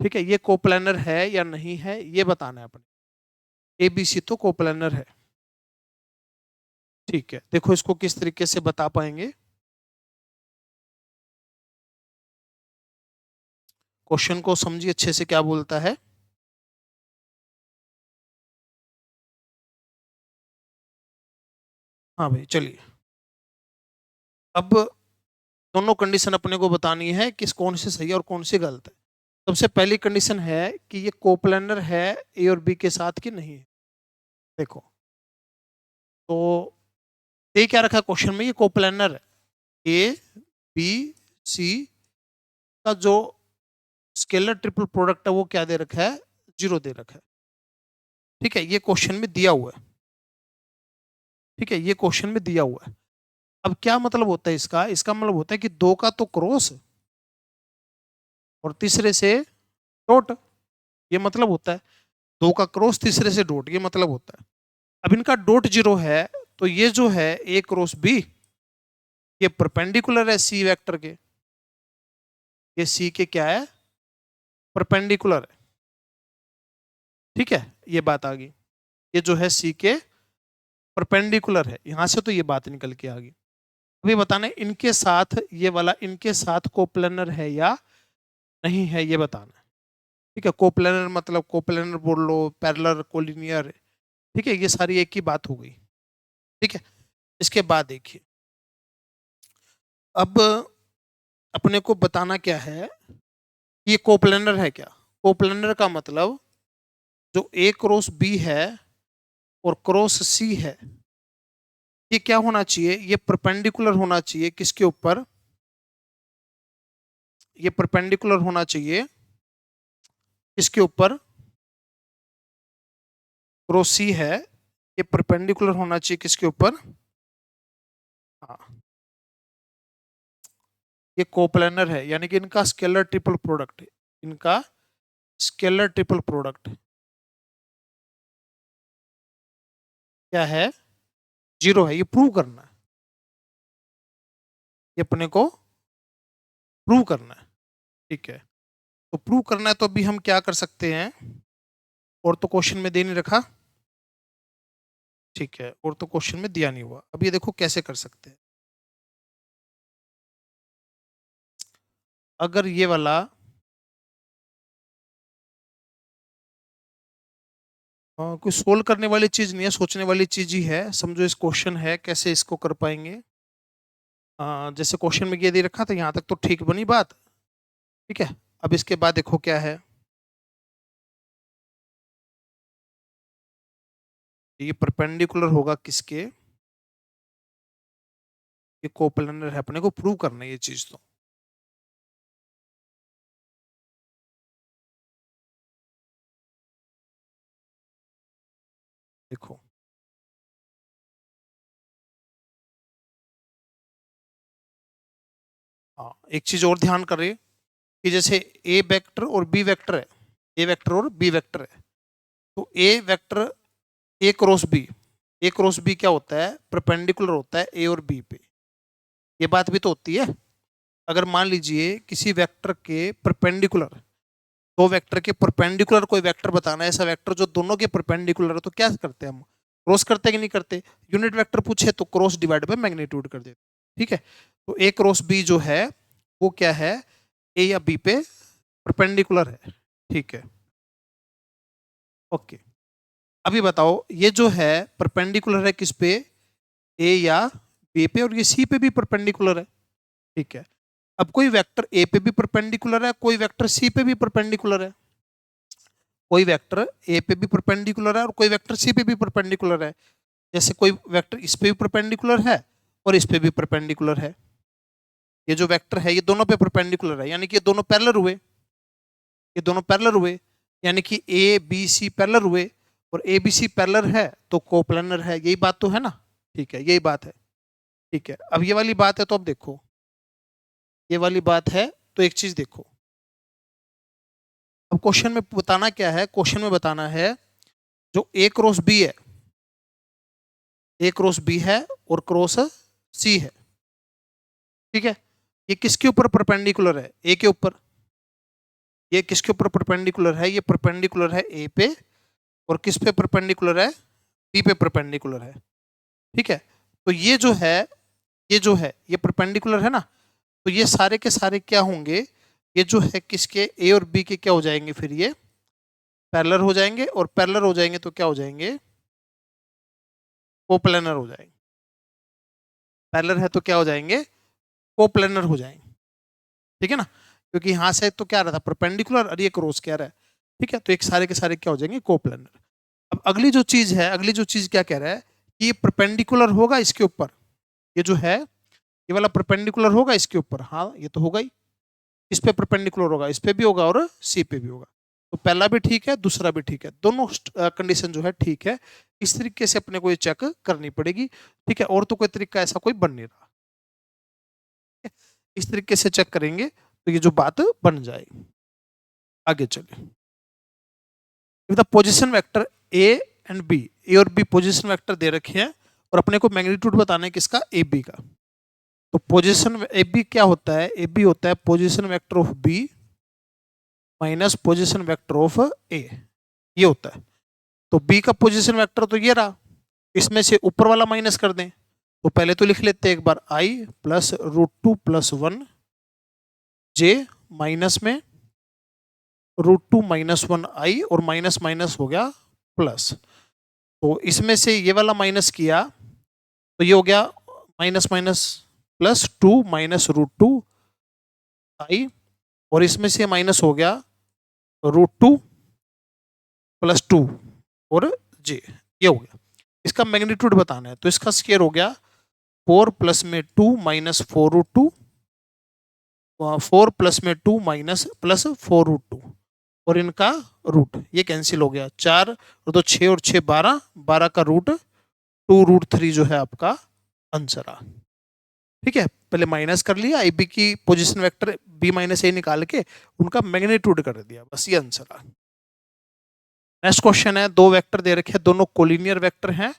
ठीक है, ये कोप्लेनर है या नहीं है, ये बताना है अपने। एबीसी तो कोप्लेनर है। ठीक है, देखो इसको किस तरीके से बता पाएंगे, क्वेश्चन को समझिए अच्छे से क्या बोलता है। हाँ भाई चलिए, अब दोनों कंडीशन अपने को बतानी है किस कौन सी सही है और कौन सी गलत है। सबसे पहली कंडीशन है कि ये कोप्लेनर है ए और बी के साथ कि नहीं है। देखो, तो ये क्या रखा है क्वेश्चन में, ये कोप्लेनर है, ए बी सी का जो स्केलर ट्रिपल प्रोडक्ट है वो क्या दे रखा है, 0 दे रखा है। ठीक है, ये क्वेश्चन में दिया हुआ है। ठीक है, ये क्वेश्चन में दिया हुआ है। अब क्या मतलब होता है इसका, इसका मतलब होता है कि दो का तो क्रॉस और तीसरे से डॉट, ये मतलब होता है। दो का क्रॉस तीसरे से डॉट, ये मतलब होता है। अब इनका डॉट 0 है, तो ये जो है ए क्रॉस बी, ये परपेंडिकुलर है सी वेक्टर के, ये सी के क्या है, परपेंडिकुलर है। ठीक है, ये बात आ गई, ये जो है सी के परपेंडिकुलर है, यहां से तो ये बात निकल के आ गई। अभी बताना है इनके साथ, ये वाला इनके साथ कोप्लेनर है या नहीं है, ये बताना है। ठीक है, कोप्लेनर मतलब कोप्लेनर बोल लो, पैरेलल, कोलिनियर। ठीक है, ये सारी एक ही बात हो गई। ठीक है, इसके बाद देखिए, अब अपने को बताना क्या है, ये कोप्लेनर है क्या। कोप्लेनर का मतलब जो ए क्रॉस बी है और क्रॉस सी है, ये क्या होना चाहिए, ये परपेंडिकुलर होना चाहिए किसके ऊपर, ये परपेंडिकुलर होना चाहिए किसके ऊपर, क्रॉस सी है, ये परपेंडिकुलर होना चाहिए किसके ऊपर, हाँ, ये कोप्लेनर है, यानी कि इनका स्केलर ट्रिपल प्रोडक्ट है, इनका स्केलर ट्रिपल प्रोडक्ट क्या है, 0 है। ये प्रूव करना है, ये अपने को प्रूव करना है। ठीक है, तो प्रूव करना है, तो अभी हम क्या कर सकते हैं, और तो क्वेश्चन में दे नहीं रखा। ठीक है, और तो क्वेश्चन में दिया नहीं हुआ। अब ये देखो कैसे कर सकते हैं, अगर ये वाला कोई सोल्व करने वाली चीज नहीं है, सोचने वाली चीज ही है, समझो इस क्वेश्चन है, कैसे इसको कर पाएंगे। जैसे क्वेश्चन में ये दे रखा था, यहाँ तक तो ठीक बनी बात। ठीक है, अब इसके बाद देखो क्या है। ये परपेंडिकुलर होगा किसके, ये कोप्लेनर है, अपने को प्रूव करना है ये चीज। तो देखो हाँ, एक चीज और ध्यान करें कि जैसे ए वेक्टर और बी वेक्टर है, ए वेक्टर और बी वेक्टर है, तो A vector A cross B, A cross B क्या होता है, परपेंडिकुलर होता है ए और बी पे। ये बात भी तो होती है। अगर मान लीजिए किसी वेक्टर के परपेंडिकुलर, दो वेक्टर के परपेंडिकुलर कोई वेक्टर बताना है, ऐसा वेक्टर जो दोनों के परपेंडिकुलर है, तो क्या करते हैं हम, क्रॉस करते हैं कि नहीं करते। यूनिट वेक्टर पूछे तो क्रॉस डिवाइड बाय मैग्नीट्यूड कर देते। ठीक है, तो ए क्रॉस बी जो है वो क्या है, ए या बी पे परपेंडिकुलर है। ठीक है, ओके। अभी बताओ ये जो है परपेंडिकुलर है किस पे, ए या बी पे, और ये सी पे भी परपेंडिकुलर है। ठीक है, अब कोई वेक्टर ए पे भी परपेंडिकुलर है, कोई वेक्टर सी पे भी परपेंडिकुलर है, कोई वेक्टर ए पे भी परपेंडिकुलर है और कोई वेक्टर सी पे भी परपेंडिकुलर है। जैसे कोई वेक्टर इस पे भी परपेंडिकुलर है और इस पे भी परपेंडिकुलर है। ये जो वेक्टर है ये दोनों पे परपेंडिकुलर है, यानी कि ये दोनों पैरेलल हुए, ये दोनों पैरेलल हुए, यानी कि ए बी सी पैरेलल हुए, और ए बी सी पैरेलल है तो कोप्लेनर है। यही बात तो है ना। ठीक है, यही बात है। ठीक है, अब ये वाली बात है, तो अब देखो ये वाली बात है, तो एक चीज देखो, अब क्वेश्चन में बताना क्या है, क्वेश्चन में बताना है जो ए क्रॉस बी है, ए क्रॉस बी है और क्रॉस सी है। ठीक है, ये किसके ऊपर परपेंडिकुलर है, ए के ऊपर। ये किसके ऊपर परपेंडिकुलर है, ये परपेंडिकुलर है ए पे, और किस पे परपेंडिकुलर है, बी पे परपेंडिकुलर है। ठीक है, तो ये जो है, ये जो है ये परपेंडिकुलर है ना, तो ये सारे के सारे क्या होंगे, ये जो है किसके, ए और बी के क्या हो जाएंगे, फिर ये पैरेलल हो जाएंगे, और पैरेलल हो जाएंगे तो क्या हो जाएंगे, कोप्लेनर हो जाएंगे। पैरेलल है तो क्या हो जाएंगे, कोप्लेनर हो जाएंगे। ठीक है ना, क्योंकि यहां से तो क्या आ रहा था परपेंडिकुलर, और ये क्रॉस क्या रहा है। ठीक है, तो एक सारे के सारे क्या हो जाएंगे, कोप्लेनर। अब अगली जो चीज है, अगली जो चीज क्या कह रहा है कि ये परपेंडिकुलर होगा इसके ऊपर, ये जो है ये वाला परपेंडिकुलर होगा इसके ऊपर। हाँ, ये तो होगा ही, इस पे परपेंडिकुलर होगा, इस पे भी होगा और सी पे भी होगा। तो पहला भी ठीक है, दूसरा भी ठीक है, दोनों कंडीशन जो है ठीक है। इस तरीके से अपने को ये चेक करनी पड़ेगी। ठीक है, और तो कोई तरीका ऐसा कोई बन नहीं रहा। इस तरीके से चेक करेंगे तो ये जो बात बन जाएगी। आगे चले, position vector A and B, A और बी पोजिशन वेक्टर दे रखे हैं, और अपने को मैग्नीट्यूड बताना है किसका, ए बी का। तो पोजिशन ए बी क्या होता है, ए बी होता है position vector of B minus position vector of A, ये होता है। तो बी का पोजिशन वेक्टर तो ये रहा, इसमें से ऊपर वाला माइनस कर दें, तो पहले तो लिख लेते हैं एक बार, आई प्लस √2 + 1 जे माइनस में √2 - 1 आई, और माइनस माइनस हो गया प्लस। तो इसमें से ये वाला माइनस किया तो ये हो गया माइनस माइनस प्लस 2 - √2 आई, और इसमें से माइनस हो गया √2 + 2 और जे, ये हो गया। इसका मैग्नीट्यूड बताना है, तो इसका स्क्वायर हो गया 4 + में 2 - 4√2, 4 + में 2 + 4√2, और इनका रूट ये कैंसिल हो गया, 4 और 2 6 और 6 12, 12 का रूट 2√3 जो है आपका आंसर आ। ठीक है, पहले माइनस कर लिया, आई बी की पोजीशन वेक्टर बी - ए निकाल के उनका मैग्नीट्यूड कर दिया, बस ये आंसर आ। नेक्स्ट क्वेश्चन है, दो वेक्टर दे रखे हैं, दोनों कोलिनियर वेक्टर हैं,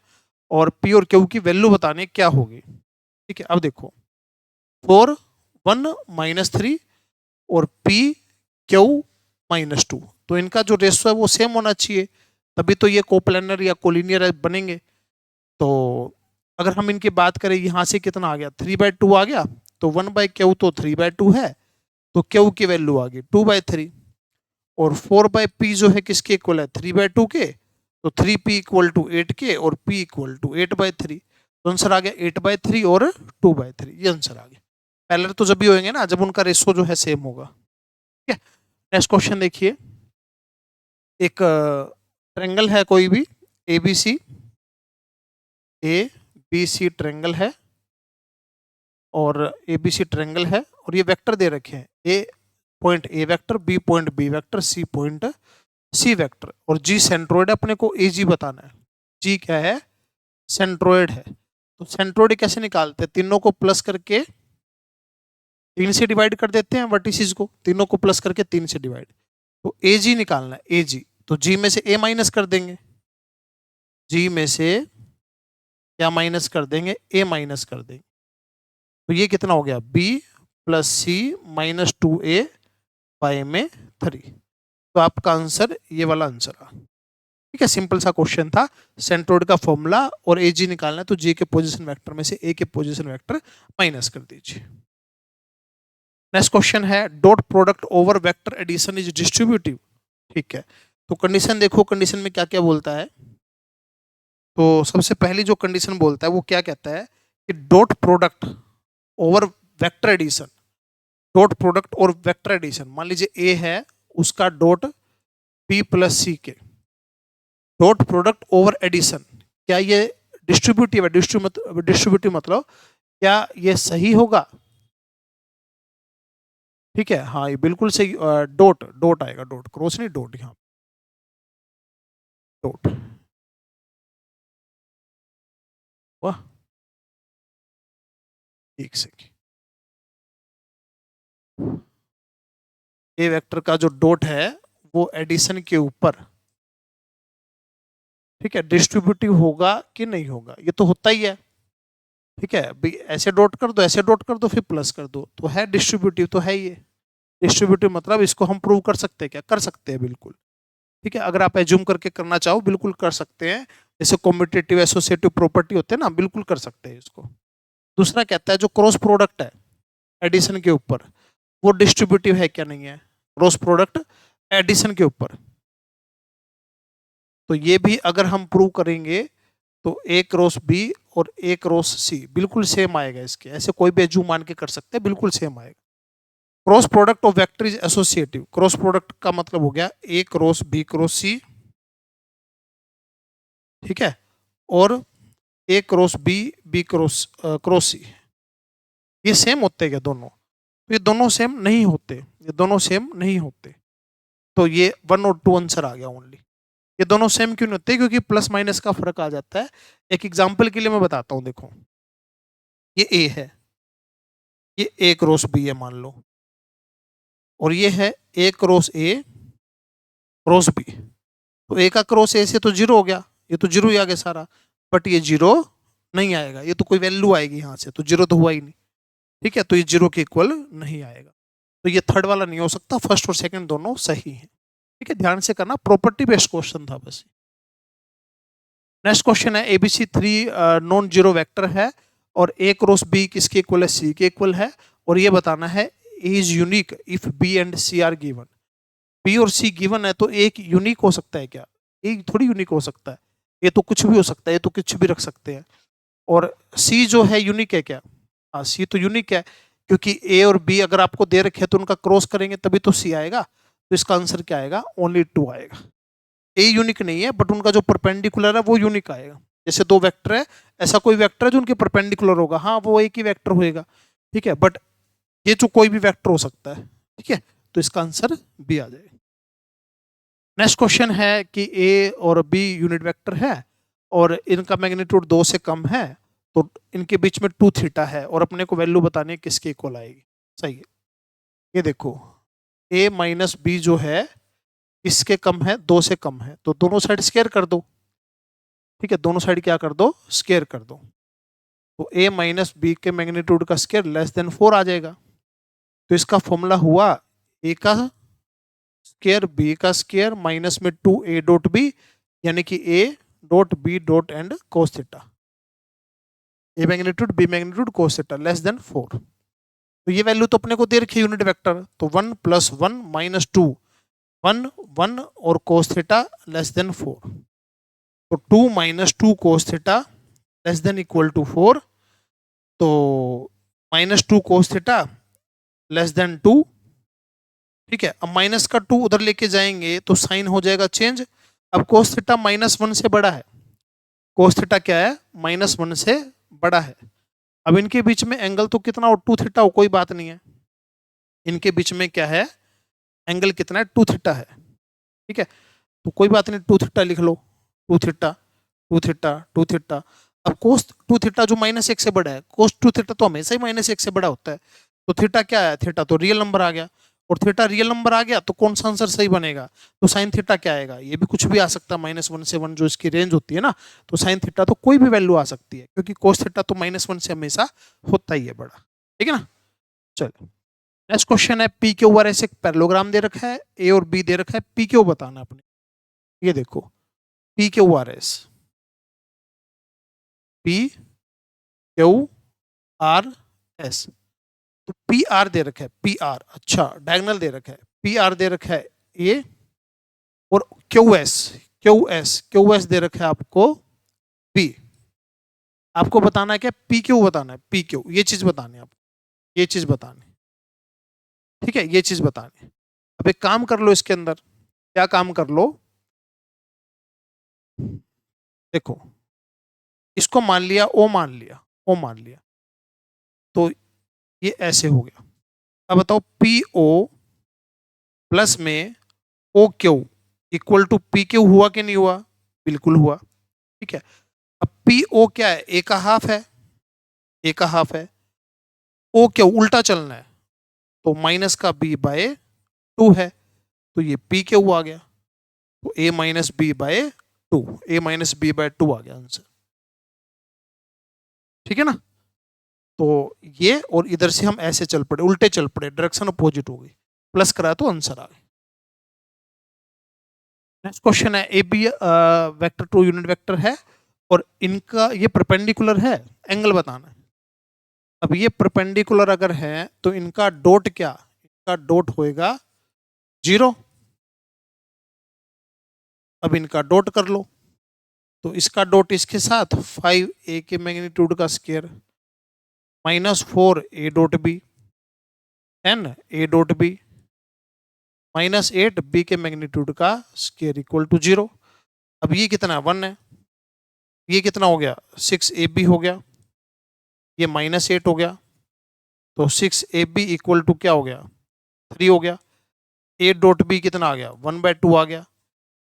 और पी और क्यू की वैल्यू बताने क्या होगी। ठीक है, अब देखो 4 1 -3 और पी क्यू -2, तो इनका जो रेशो है वो सेम होना चाहिए, तभी तो ये कोप्लेनर या कोलिनियर बनेंगे। तो अगर हम इनकी बात करें, यहाँ से कितना आ गया, 3/2 आ गया, तो 1/क्यू तो 3/2 है, तो क्यू की वैल्यू आ गई 2/3, और 4/p जो है किसके इक्वल है, 3/2 के, तो 3p = 8 के, और p = 8/3। तो आंसर आ गया 8/3 और 2/3, ये आंसर आ गया। पैरेलल तो जब भी होंगे ना जब उनका रेशो जो है सेम होगा। ठीक है, नेक्स्ट क्वेश्चन देखिए। एक ट्रायंगल है कोई भी ABC, ABC ट्रायंगल है और ABC ट्रायंगल है और ये वेक्टर दे रखे हैं, A point A vector, B point B vector, C point C vector और जी सेंट्रोइड अपने को AG बताना है। जी क्या है? सेंट्रोइड है। तो सेंट्रोइड कैसे निकालते हैं? तीनों को प्लस करके 3 से डिवाइड कर देते हैं, वर्टिसेस को तीनों को प्लस करके 3 से डिवाइड। तो AG निकालना है, AG तो G में से A माइनस कर देंगे, G में से क्या माइनस कर देंगे? A माइनस कर देंगे। तो ये कितना हो गया? B plus C minus 2A by में 3। तो आपका आंसर ये वाला आंसर आ। ठीक है, सिंपल सा क्वेश्चन था। सेंट्रोइड का फॉर्मूला और AG निकालना है तो G के पोजीशन वेक्टर में से A के पोजीशन वेक्टर माइनस कर दीजिए। नेक्स्ट क्वेश्चन है dot product over vector addition is distributive. ठीक है, तो कंडीशन देखो, कंडीशन में क्या क्या बोलता है। तो सबसे पहली जो कंडीशन बोलता है वो क्या कहता है कि dot product over vector addition, dot product और वेक्टर एडिशन, मान लीजिए A है उसका डॉट B प्लस C के डॉट प्रोडक्ट ओवर एडिशन, क्या ये डिस्ट्रीब्यूटिव है? डिस्ट्रीब्यूटिव मतलब क्या ये सही होगा? ठीक है, हाँ ये बिल्कुल सही। डॉट डॉट आएगा, डॉट क्रॉस नहीं, डॉट यहाँ डॉट। वाह, एक सेकेंड। ए वेक्टर का जो डॉट है वो एडिशन के ऊपर, ठीक है, डिस्ट्रीब्यूटिव होगा कि नहीं होगा? ये तो होता ही है। ठीक है, भाई ऐसे डॉट कर दो, ऐसे डॉट कर दो, फिर प्लस कर दो, तो है डिस्ट्रीब्यूटिव, तो है ये डिस्ट्रीब्यूटिव। मतलब इसको हम प्रूव कर सकते हैं क्या? कर सकते हैं बिल्कुल। ठीक है, अगर आप एज्यूम करके करना चाहो बिल्कुल कर सकते हैं, जैसे कॉम्पिटिटिव एसोसिएटिव प्रॉपर्टी होते हैं ना, बिल्कुल कर सकते हैं इसको। दूसरा कहता है जो क्रॉस प्रोडक्ट है एडिशन के ऊपर वो डिस्ट्रीब्यूटिव है क्या? नहीं है, क्रॉस प्रोडक्ट एडिशन के ऊपर। तो ये भी अगर हम प्रूव करेंगे तो A क्रॉस B और A क्रॉस C बिल्कुल सेम आएगा इसके, ऐसे कोई भी एज्यूम मान के कर सकते हैं, बिल्कुल सेम आएगा। Cross product of vector is associative, cross product का मतलब हो गया A cross B cross C, ठीक है, और A cross B B cross cross C, ये सेम होते हैं क्या दोनों? तो ये दोनों सेम नहीं होते, ये दोनों सेम नहीं होते। तो ये 1 और 2 आंसर आ गया ओनली। ये दोनों सेम क्यों नहीं होते? क्योंकि प्लस माइनस का फर्क आ जाता है। एक एग्जांपल के लिए मैं बताता हूं, देखो ये A है, ये A क्रॉस B है मान लो, और ये है A cross A cross B। तो A का क्रॉस A से तो 0 हो गया, ये तो 0 ही आ गया सारा, बट ये 0 नहीं आएगा, ये तो कोई वैल्यू आएगी यहाँ से, तो 0 तो हुआ ही नहीं। ठीक है, तो ये 0 के इक्वल नहीं आएगा, तो ये थर्ड वाला नहीं हो सकता, फर्स्ट और सेकंड दोनों सही हैं। ठीक है, ध्यान से करना, प्रॉपर्टी बेस्ड क्वेश्चन था बस। नेक्स्ट क्वेश्चन है ABC 3 नॉन जीरो वेक्टर है और A क्रॉस B किसके इक्वल है? C के इक्वल है, और ये बताना है A is unique if B and C are given. B और C गिवन है तो एक यूनिक हो सकता है क्या? एक थोड़ी यूनिक हो सकता है, ये तो कुछ भी हो सकता है, ये तो कुछ भी रख सकते हैं। और C जो है यूनिक है क्या? हाँ C तो यूनिक है, क्योंकि A और B अगर आपको दे रखे तो उनका क्रॉस करेंगे तभी तो C आएगा, तो इसका आंसर क्या आएगा? ओनली 2 आएगा। ए यूनिक नहीं है, बट उनका जो परपेंडिकुलर है वो यूनिक आएगा। जैसे दो वेक्टर है, ऐसा कोई वेक्टर है जो उनके परपेंडिकुलर होगा, हाँ वो एक ही वेक्टर होएगा। ठीक है, बट ये जो कोई भी वेक्टर हो सकता है। ठीक है, तो इसका आंसर बी आ जाएगा। नेक्स्ट क्वेश्चन है कि ए और बी यूनिट वेक्टर है और इनका मैग्नीट्यूड 2 से कम है, तो इनके बीच में 2 थीटा है और अपने को वैल्यू बतानी है किसके इक्वल आएगी। सही है, ये देखो ए माइनस बी जो है इसके कम है, 2 से कम है, तो दोनों साइड स्केयर कर दो। ठीक है, दोनों साइड क्या कर दो? स्केयर कर दो। तो a माइनस बी के मैग्नीट्यूड का स्केयर लेस देन 4 आ जाएगा। तो इसका फॉर्मूला हुआ a का स्केयर b का स्केयर माइनस में 2a डॉट b, यानी कि a dot b dot and cos theta, a magnitude b magnitude cos theta less then 4। तो ये वैल्यू तो अपने को दे रखी है यूनिट वेक्टर, तो 1 प्लस 1 माइनस 2, 1 1 और कोस थीटा लेस देन 4, तो 2 minus 2 cos theta less than equal to 4, तो -2 cos थीटा लेस देन 2। ठीक है, अब माइनस का 2 उधर लेके जाएंगे तो साइन हो जाएगा चेंज। अब cos थीटा -1 से बड़ा है, cos थीटा क्या है, -1 से बड़ा है। अब इनके बीच में एंगल तो कितना हो, 2 थीटा हो, कोई बात नहीं है। इनके बीच में क्या है, एंगल कितना है, 2 थीटा है। ठीक है, तो कोई बात नहीं, 2 थीटा लिख लो, 2 थीटा 2 थीटा 2 थीटा। अब कोस 2 थीटा जो -1 से बड़ा है, कोस 2 थीटा तो हमेशा ही -1 से बड़ा होता है। तो थीटा क्या है, थीटा तो रियल नंबर आ गया, और थीटा रियल नंबर आ गया तो कौन सा आंसर सही बनेगा, तो साइन थीटा क्या आएगा, ये भी कुछ भी आ सकता है, -1 से 1 जो इसकी रेंज होती है ना, तो साइन थीटा तो कोई भी वैल्यू आ सकती है, क्योंकि कोस थीटा तो -1 से हमेशा होता ही है बड़ा। ठीक है ना, चलो नेक्स्ट क्वेश्चन है, पी क्यू आर एस एक पैरेललोग्राम दे रखा है, ए और बी दे रखा है, पी क्यू बताना अपने। ये देखो, P Q R S, P Q R S, तो पी आर दे रखा है, पी आर, अच्छा डायगोनल दे रखा है, पी आर दे रखा है ए, और क्यू एस दे रखा है आपको बी। आपको बताना है क्या, पी क्यू बताना है, पी क्यू, ये चीज बतानी है आपको, ये चीज बतानी। ठीक है, ये चीज बतानी। अब एक काम कर लो इसके अंदर, क्या काम कर लो, देखो इसको मान लिया ओ, मान लिया ओ, मान लिया, तो ये ऐसे हो गया। अब बताओ पी ओ प्लस में O Q equal to P Q हुआ कि नहीं हुआ, बिल्कुल हुआ। ठीक है, अब पी ओ क्या है, ए का हाफ है, ए का हाफ है, ओ क्यू उल्टा चलना है, तो माइनस का बी बाय 2 है, तो ये पी क्यू आ गया, तो ए माइनस बी बाय 2, ए माइनस बी बाय 2 आ गया आंसर। ठीक है ना, तो ये, और इधर से हम ऐसे चल पड़े, उल्टे चल पड़े, डायरेक्शन अपोजिट हो गई, प्लस करा तो आंसर आ गया। नेक्स्ट क्वेश्चन है, A B vector 2 unit vector है, और इनका ये परपेंडिकुलर है, एंगल बताना है। अब ये परपेंडिकुलर अगर है तो इनका डॉट क्या, इनका डॉट होएगा 0। अब इनका डॉट कर लो, तो इसका डॉट इसके साथ 5 ए के मैग्नीट्यूड का square -4 A dot B, 10 A dot B -8 B के मैग्नीट्यूड का स्केयर इक्वल टू 0। अब ये कितना 1 है, ये कितना हो गया 6 ए बी हो गया, ये -8 हो गया, तो 6 ए बी इक्वल टू क्या हो गया 3 हो गया। ए डॉट बी कितना आ गया 1/2 आ गया।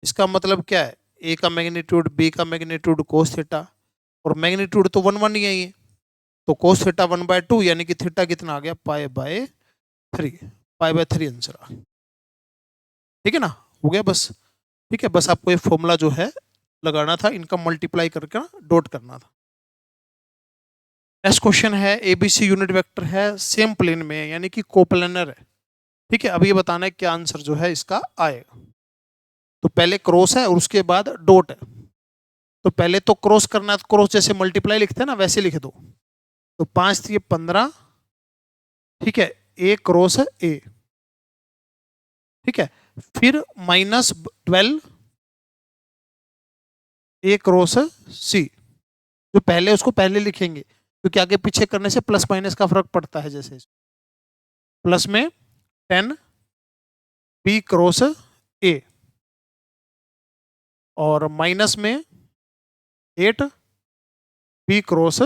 इसका मतलब क्या है, ए का मैग्नीट्यूड बी का मैग्नीट्यूड कोस थीटा, और मैग्नीट्यूड तो 1 1 ही है, तो कोस थीटा 1/2, यानी कि थीटा कितना आ गया π/3, π/3 आंसर आ गया। ठीक है ना, हो गया बस। ठीक है, बस आपको ये फॉर्मूला जो है लगाना था, इनका मल्टीप्लाई करके डॉट करना था। नेक्स्ट क्वेश्चन है, एबीसी यूनिट वेक्टर है, सेम प्लेन में यानी कि कोप्लेनर है। ठीक है, अब ये बताना है क्या आंसर जो है इसका आएगा। तो पहले क्रॉस है और उसके बाद डॉट है, तो पहले तो क्रॉस करना है, तो क्रॉस जैसे मल्टीप्लाई लिखते हैं ना वैसे लिख दो, तो 5 3 15। ठीक है, ए क्रॉस ए, ठीक है, फिर -12 ए क्रॉस सी, जो पहले उसको पहले लिखेंगे, क्योंकि आगे पीछे करने से प्लस माइनस का फर्क पड़ता है। जैसे प्लस में 10 बी क्रॉस ए, और माइनस में 8 बी क्रॉस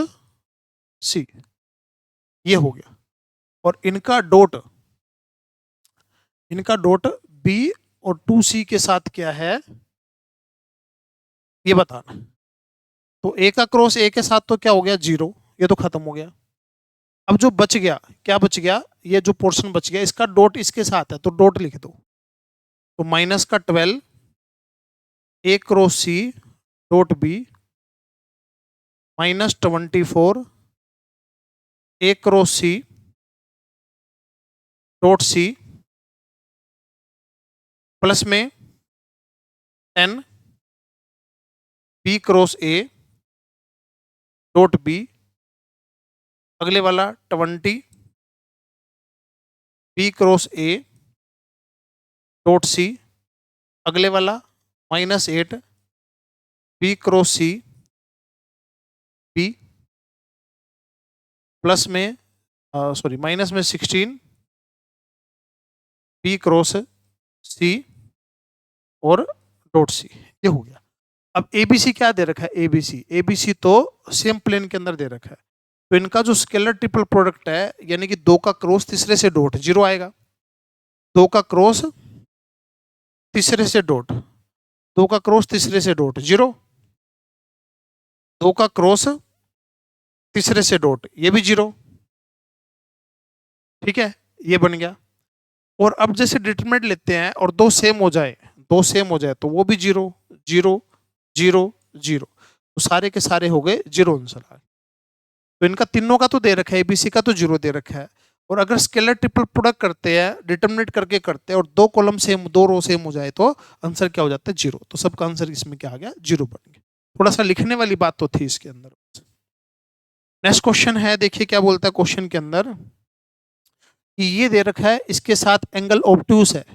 सी, ये हो गया। और इनका डॉट बी और 2C के साथ क्या है ये बताना। तो ए का क्रॉस ए के साथ तो क्या हो गया 0, ये तो खत्म हो गया। अब जो बच गया, क्या बच गया, ये जो पोर्शन बच गया इसका डॉट इसके साथ है, तो डॉट लिख दो, तो -12 A cross C dot B, -24 A cross C dot C, plus में 10 B cross A dot B, अगले वाला 20 B cross A dot C, अगले वाला -8 B cross C B, plus में सॉरी माइनस में 16 बी क्रॉस सी और डॉट सी, ये हो गया। अब एबीसी क्या दे रखा है, एबीसी, एबीसी तो सेम प्लेन के अंदर दे रखा है, तो इनका जो स्केलर ट्रिपल प्रोडक्ट है यानी कि 2 का क्रॉस तीसरे से डॉट 0 आएगा, 2 का क्रॉस तीसरे से डॉट, 2 का क्रॉस तीसरे से डॉट 0, 2 का क्रॉस तीसरे से डॉट ये भी 0, ठीक है, ये बन गया। और अब जैसे डिटरमिनेंट लेते हैं और दो सेम हो जाए, दो सेम हो जाए तो वो भी 0 0 0 0, तो सारे के सारे हो गए 0 आंसर आ गए। तो इनका तीनों का तो दे रखा है, एबीसी का तो 0 दे रखा है, और अगर स्केलर ट्रिपल प्रोडक्ट करते हैं डिटरमिनेट करके करते हैं और दो कॉलम सेम दो रो सेम हो जाए तो आंसर क्या हो जाता है 0, तो सबका आंसर इसमें क्या आ गया 0 बन गया। थोड़ा सा लिखने वाली बात तो थी इसके अंदर। नेक्स्ट क्वेश्चन है, देखिए क्या बोलता है क्वेश्चन के अंदर कि ये दे रखा है इसके साथ एंगल ऑब्टूस है,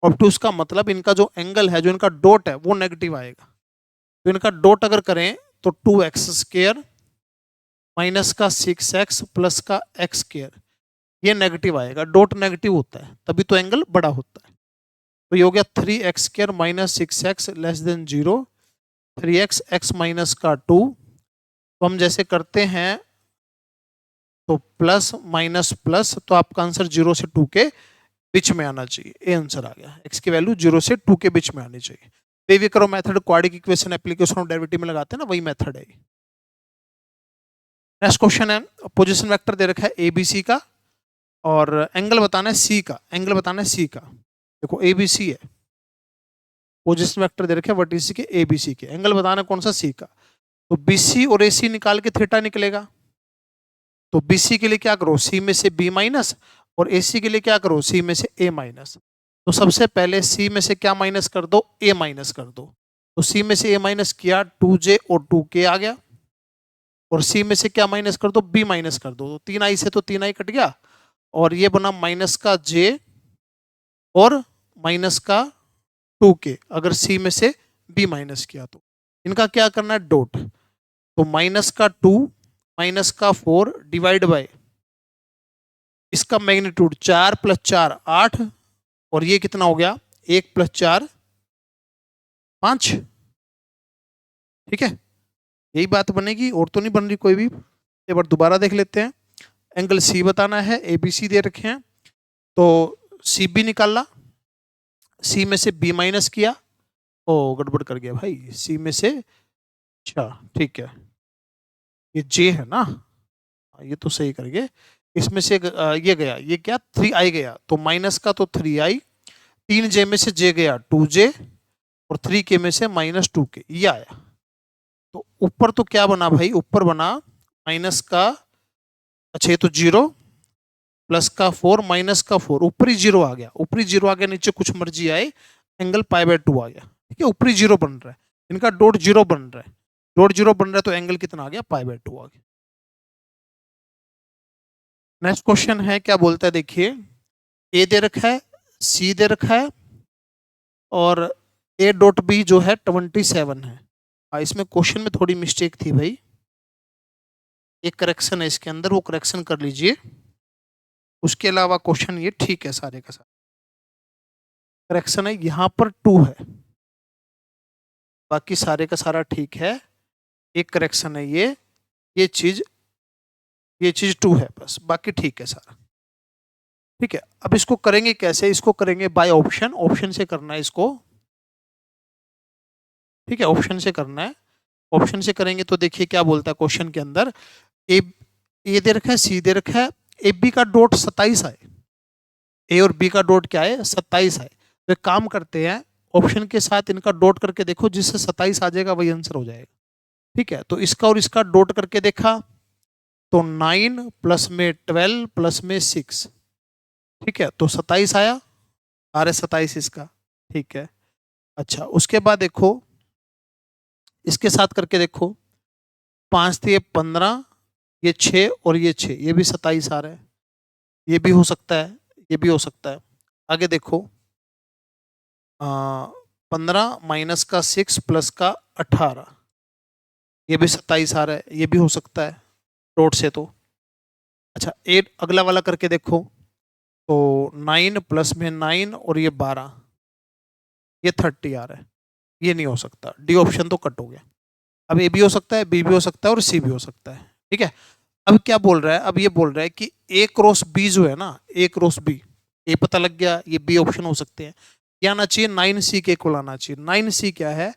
ऑब्टूस का मतलब इनका जो एंगल है जो इनका डॉट है वो नेगेटिव आएगा, तो इनका डॉट अगर करें तो 2x² माइनस का 6x प्लस का x स्क्वायर, ये नेगेटिव आएगा, डॉट नेगेटिव होता है तभी तो एंगल बड़ा होता है। तो ये हो गया 3x² minus 6x less than 0, 3x x minus का 2, तो हम जैसे करते हैं तो प्लस माइनस प्लस, तो आपका आंसर 0 से 2 के बीच में आना चाहिए, ये आंसर आ गया, x की वैल्यू 0 से 2 के बीच में आनी चाहिए। बेबी करो मेथड क्वाड्रिक इक्वेशन एप्लीकेशन और डेरिवेटिव में लगाते हैं ना, वही मेथड है। नेक्स्ट क्वेश्चन है, पोजीशन वेक्टर दे रखा है एबीसी का और एंगल बताना है सी का, एंगल बताना है सी का। देखो एबीसी है, पोजीशन वेक्टर दे रखे हैं वर्टिसी के एबीसी के, एंगल बताना कौन सा सी का, तो बीसी और एसी निकाल के थीटा निकलेगा, तो बीसी के लिए क्या करो सी में से बी माइनस, और एसी के लिए क्या करो सी में से ए माइनस। तो सबसे पहले सी में से क्या माइनस कर दो, ए माइनस कर दो, तो सी में से ए माइनस किया 2j और 2k आ गया, और सी में से क्या माइनस कर दो, बी माइनस कर दो, तो 3i से तो 3i कट गया, और ये बना माइनस का j और माइनस का 2k, अगर सी में से बी माइनस किया तो इनका क्या करना है डॉट, तो माइनस का 2 माइनस का 4 डिवाइड बाय इसका मैग्नीट्यूड 4 प्लस 4 8, और ये कितना हो गया 1 प्लस 4 5, ठीक है, यही बात बनेगी और तो नहीं बन रही कोई भी। एक बार दोबारा देख लेते हैं, एंगल सी बताना है, एबीसी दे रखे हैं, तो सी बी निकाला, सी में से बी माइनस किया, ओ गड़बड़ कर गया भाई, सी में से, अच्छा ठीक है ये जे है ना, ये तो सही कर गए, इसमें से ये गया, ये क्या 3i गया, तो माइनस का तो 3i, 3j में से j गया 2j, और 3k में से माइनस 2k, ये आया। तो ऊपर तो क्या बना भाई, ऊपर बना माइनस का, अच्छा ये तो 0 प्लस का 4 माइनस का 4, ऊपरी 0 आ गया, ऊपरी 0 आ गया, नीचे कुछ मर्जी आए, एंगल π/2 आ गया, ठीक है, ऊपरी 0 बन रहा है, इनका डॉट 0 बन रहा है, डॉट 0 बन रहा है तो एंगल कितना आ गया π/2 आ गया। नेक्स्ट क्वेश्चन है, क्या बोलता है देखिए, ए दे रखा है, सी दे रखा है, और ए डॉट बी जो है 27 है। इसमें क्वेश्चन में थोड़ी मिस्टेक थी भाई, एक करेक्शन है इसके अंदर, वो करेक्शन कर लीजिए, उसके अलावा क्वेश्चन ये ठीक है सारे का सारा। करेक्शन है यहाँ पर 2 है, बाकी सारे का सारा ठीक है, एक करेक्शन है ये चीज 2 है बस, बाकी ठीक है सारा, ठीक है। अब इसको करेंगे कैसे, इसको करेंगे बाय ऑप्शन, ऑप्शन से करना है इसको, ठीक है, ऑप्शन से करना है, ऑप्शन से करेंगे तो देखिए क्या बोलता है क्वेश्चन के अंदर, ए दे रखा है, सी दे रखा है, ए बी का डॉट 27 है, ए और बी का डॉट क्या है 27 है, तो एक काम करते हैं ऑप्शन के साथ इनका डॉट करके देखो, जिससे 27 आ जाएगा वही आंसर हो जाएगा, ठीक है। तो इसका और इसका डॉट करके देखा तो 9 प्लस में 12 प्लस में 6, ठीक है, तो 27 आया, आ रहा 27 इसका, ठीक है। अच्छा उसके बाद देखो इसके साथ करके देखो, 5 × 15, ये 6 और ये 6, ये भी 27 आ रहा है, ये भी हो सकता है, ये भी हो सकता है। आगे देखो 15 माइनस का 6 प्लस का 18, ये भी 27 आ रहा है, ये भी हो सकता है डॉट से, तो अच्छा 8 अगला वाला करके देखो, तो 9 प्लस में 9 और ये 12, ये 30 आ रहा है, ये नहीं हो सकता, डी ऑप्शन तो कट हो गया। अब ए भी हो सकता है, बी भी हो सकता है और सी भी हो सकता है, ठीक है। अब क्या बोल रहा है, अब ये बोल रहा है कि ए क्रॉस बी जो है ना, ए क्रॉस बी, ए पता लग गया, ये बी ऑप्शन हो सकते हैं। क्या आना चाहिए, 9C के इक्वल आना चाहिए। 9C क्या है,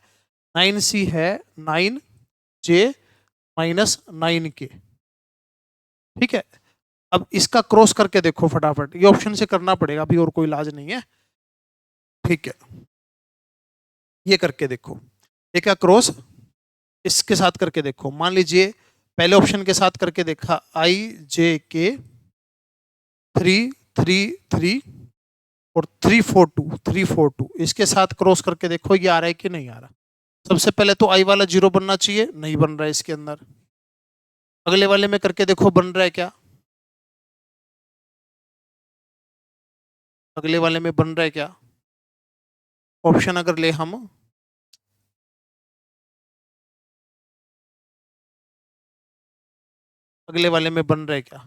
9C है 9J माइनस 9K, ठीक है। अब इसका क्रॉस करके देखो फटाफट, ये ऑप्शन से करना पड़ेगा, अभी और कोई इलाज नहीं है, ठीक है। ये करके देखो, ये क्या क्रॉस इसके साथ करके देखो, मान लीजिए पहले ऑप्शन के साथ करके देखा, IJK 333 और 342 इसके साथ क्रॉस करके देखो, ये आ रहा है कि नहीं आ रहा। सबसे पहले तो आई वाला 0 बनना चाहिए, नहीं बन रहा है इसके अंदर। अगले वाले में करके देखो बन रहा है क्या, अगले वाले में बन रहा है क्या, ऑप्शन अगर ले हम, अगले वाले में बन रहा है क्या,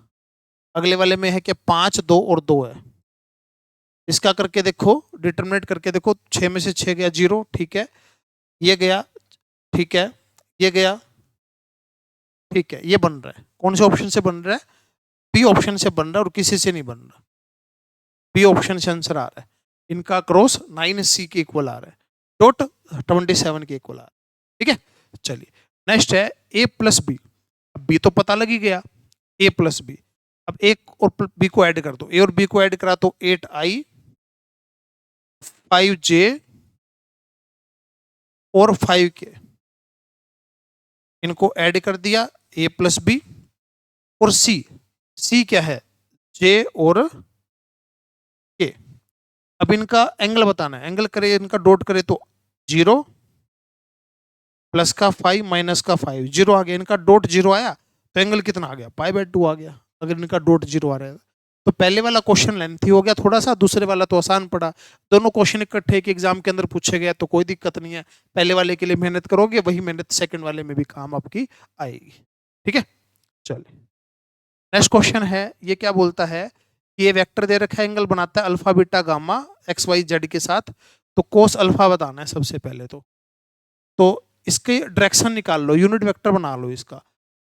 अगले वाले में है क्या 5 2 और 2 है। इसका करके देखो, डिटरमिनेट करके देखो, 6 में से 6 गया 0, ठीक है, ये गया, ठीक है, ये गया, ठीक है, ये बन रहा है। कौन से ऑप्शन से बन रहा है, बी ऑप्शन से बन रहा है, और किसी से नहीं बन रहा, बी ऑप्शन से आंसर आ रहा है। इनका क्रॉस 9C के इक्वल आ रहा है, डॉट 27 के इक्वल आ रहा है, ठीक है। चलिए नेक्स्ट है ए प्लस बी, बी तो पता लग ही गया, ए प्लस बी। अब एक और बी को ऐड कर दो, ए और बी को ऐड करा तो 8I 5J और 5K, इनको ऐड कर दिया, ए प्लस बी। और सी, सी क्या है, जे और के। अब इनका एंगल बताना है, एंगल करे इनका डॉट करे तो 0 प्लस का 5 माइनस का 5, 0 आ गया, इनका डॉट 0 आया तो एंगल कितना आ गया, π/2 आ गया, अगर इनका डॉट 0 आ रहा है। तो पहले वाला क्वेश्चन लेंथी हो गया थोड़ा सा, दूसरे वाला तो आसान पड़ा। दोनों क्वेश्चन इकट्ठे एक एग्जाम के अंदर पूछे गए तो कोई दिक्कत नहीं है, पहले वाले के लिए मेहनत करोगे वही मेहनत सेकंड वाले में भी काम आपकी आएगी, ठीक है। चलिए नेक्स्ट क्वेश्चन है, ये क्या बोलता है कि ये वेक्टर दे रखा है, एंगल बनाता है alpha beta gamma X Y Z के साथ, तो कोस अल्फा बताना है सबसे पहले। तो इसके डायरेक्शन निकाल लो, यूनिट वेक्टर बना लो इसका,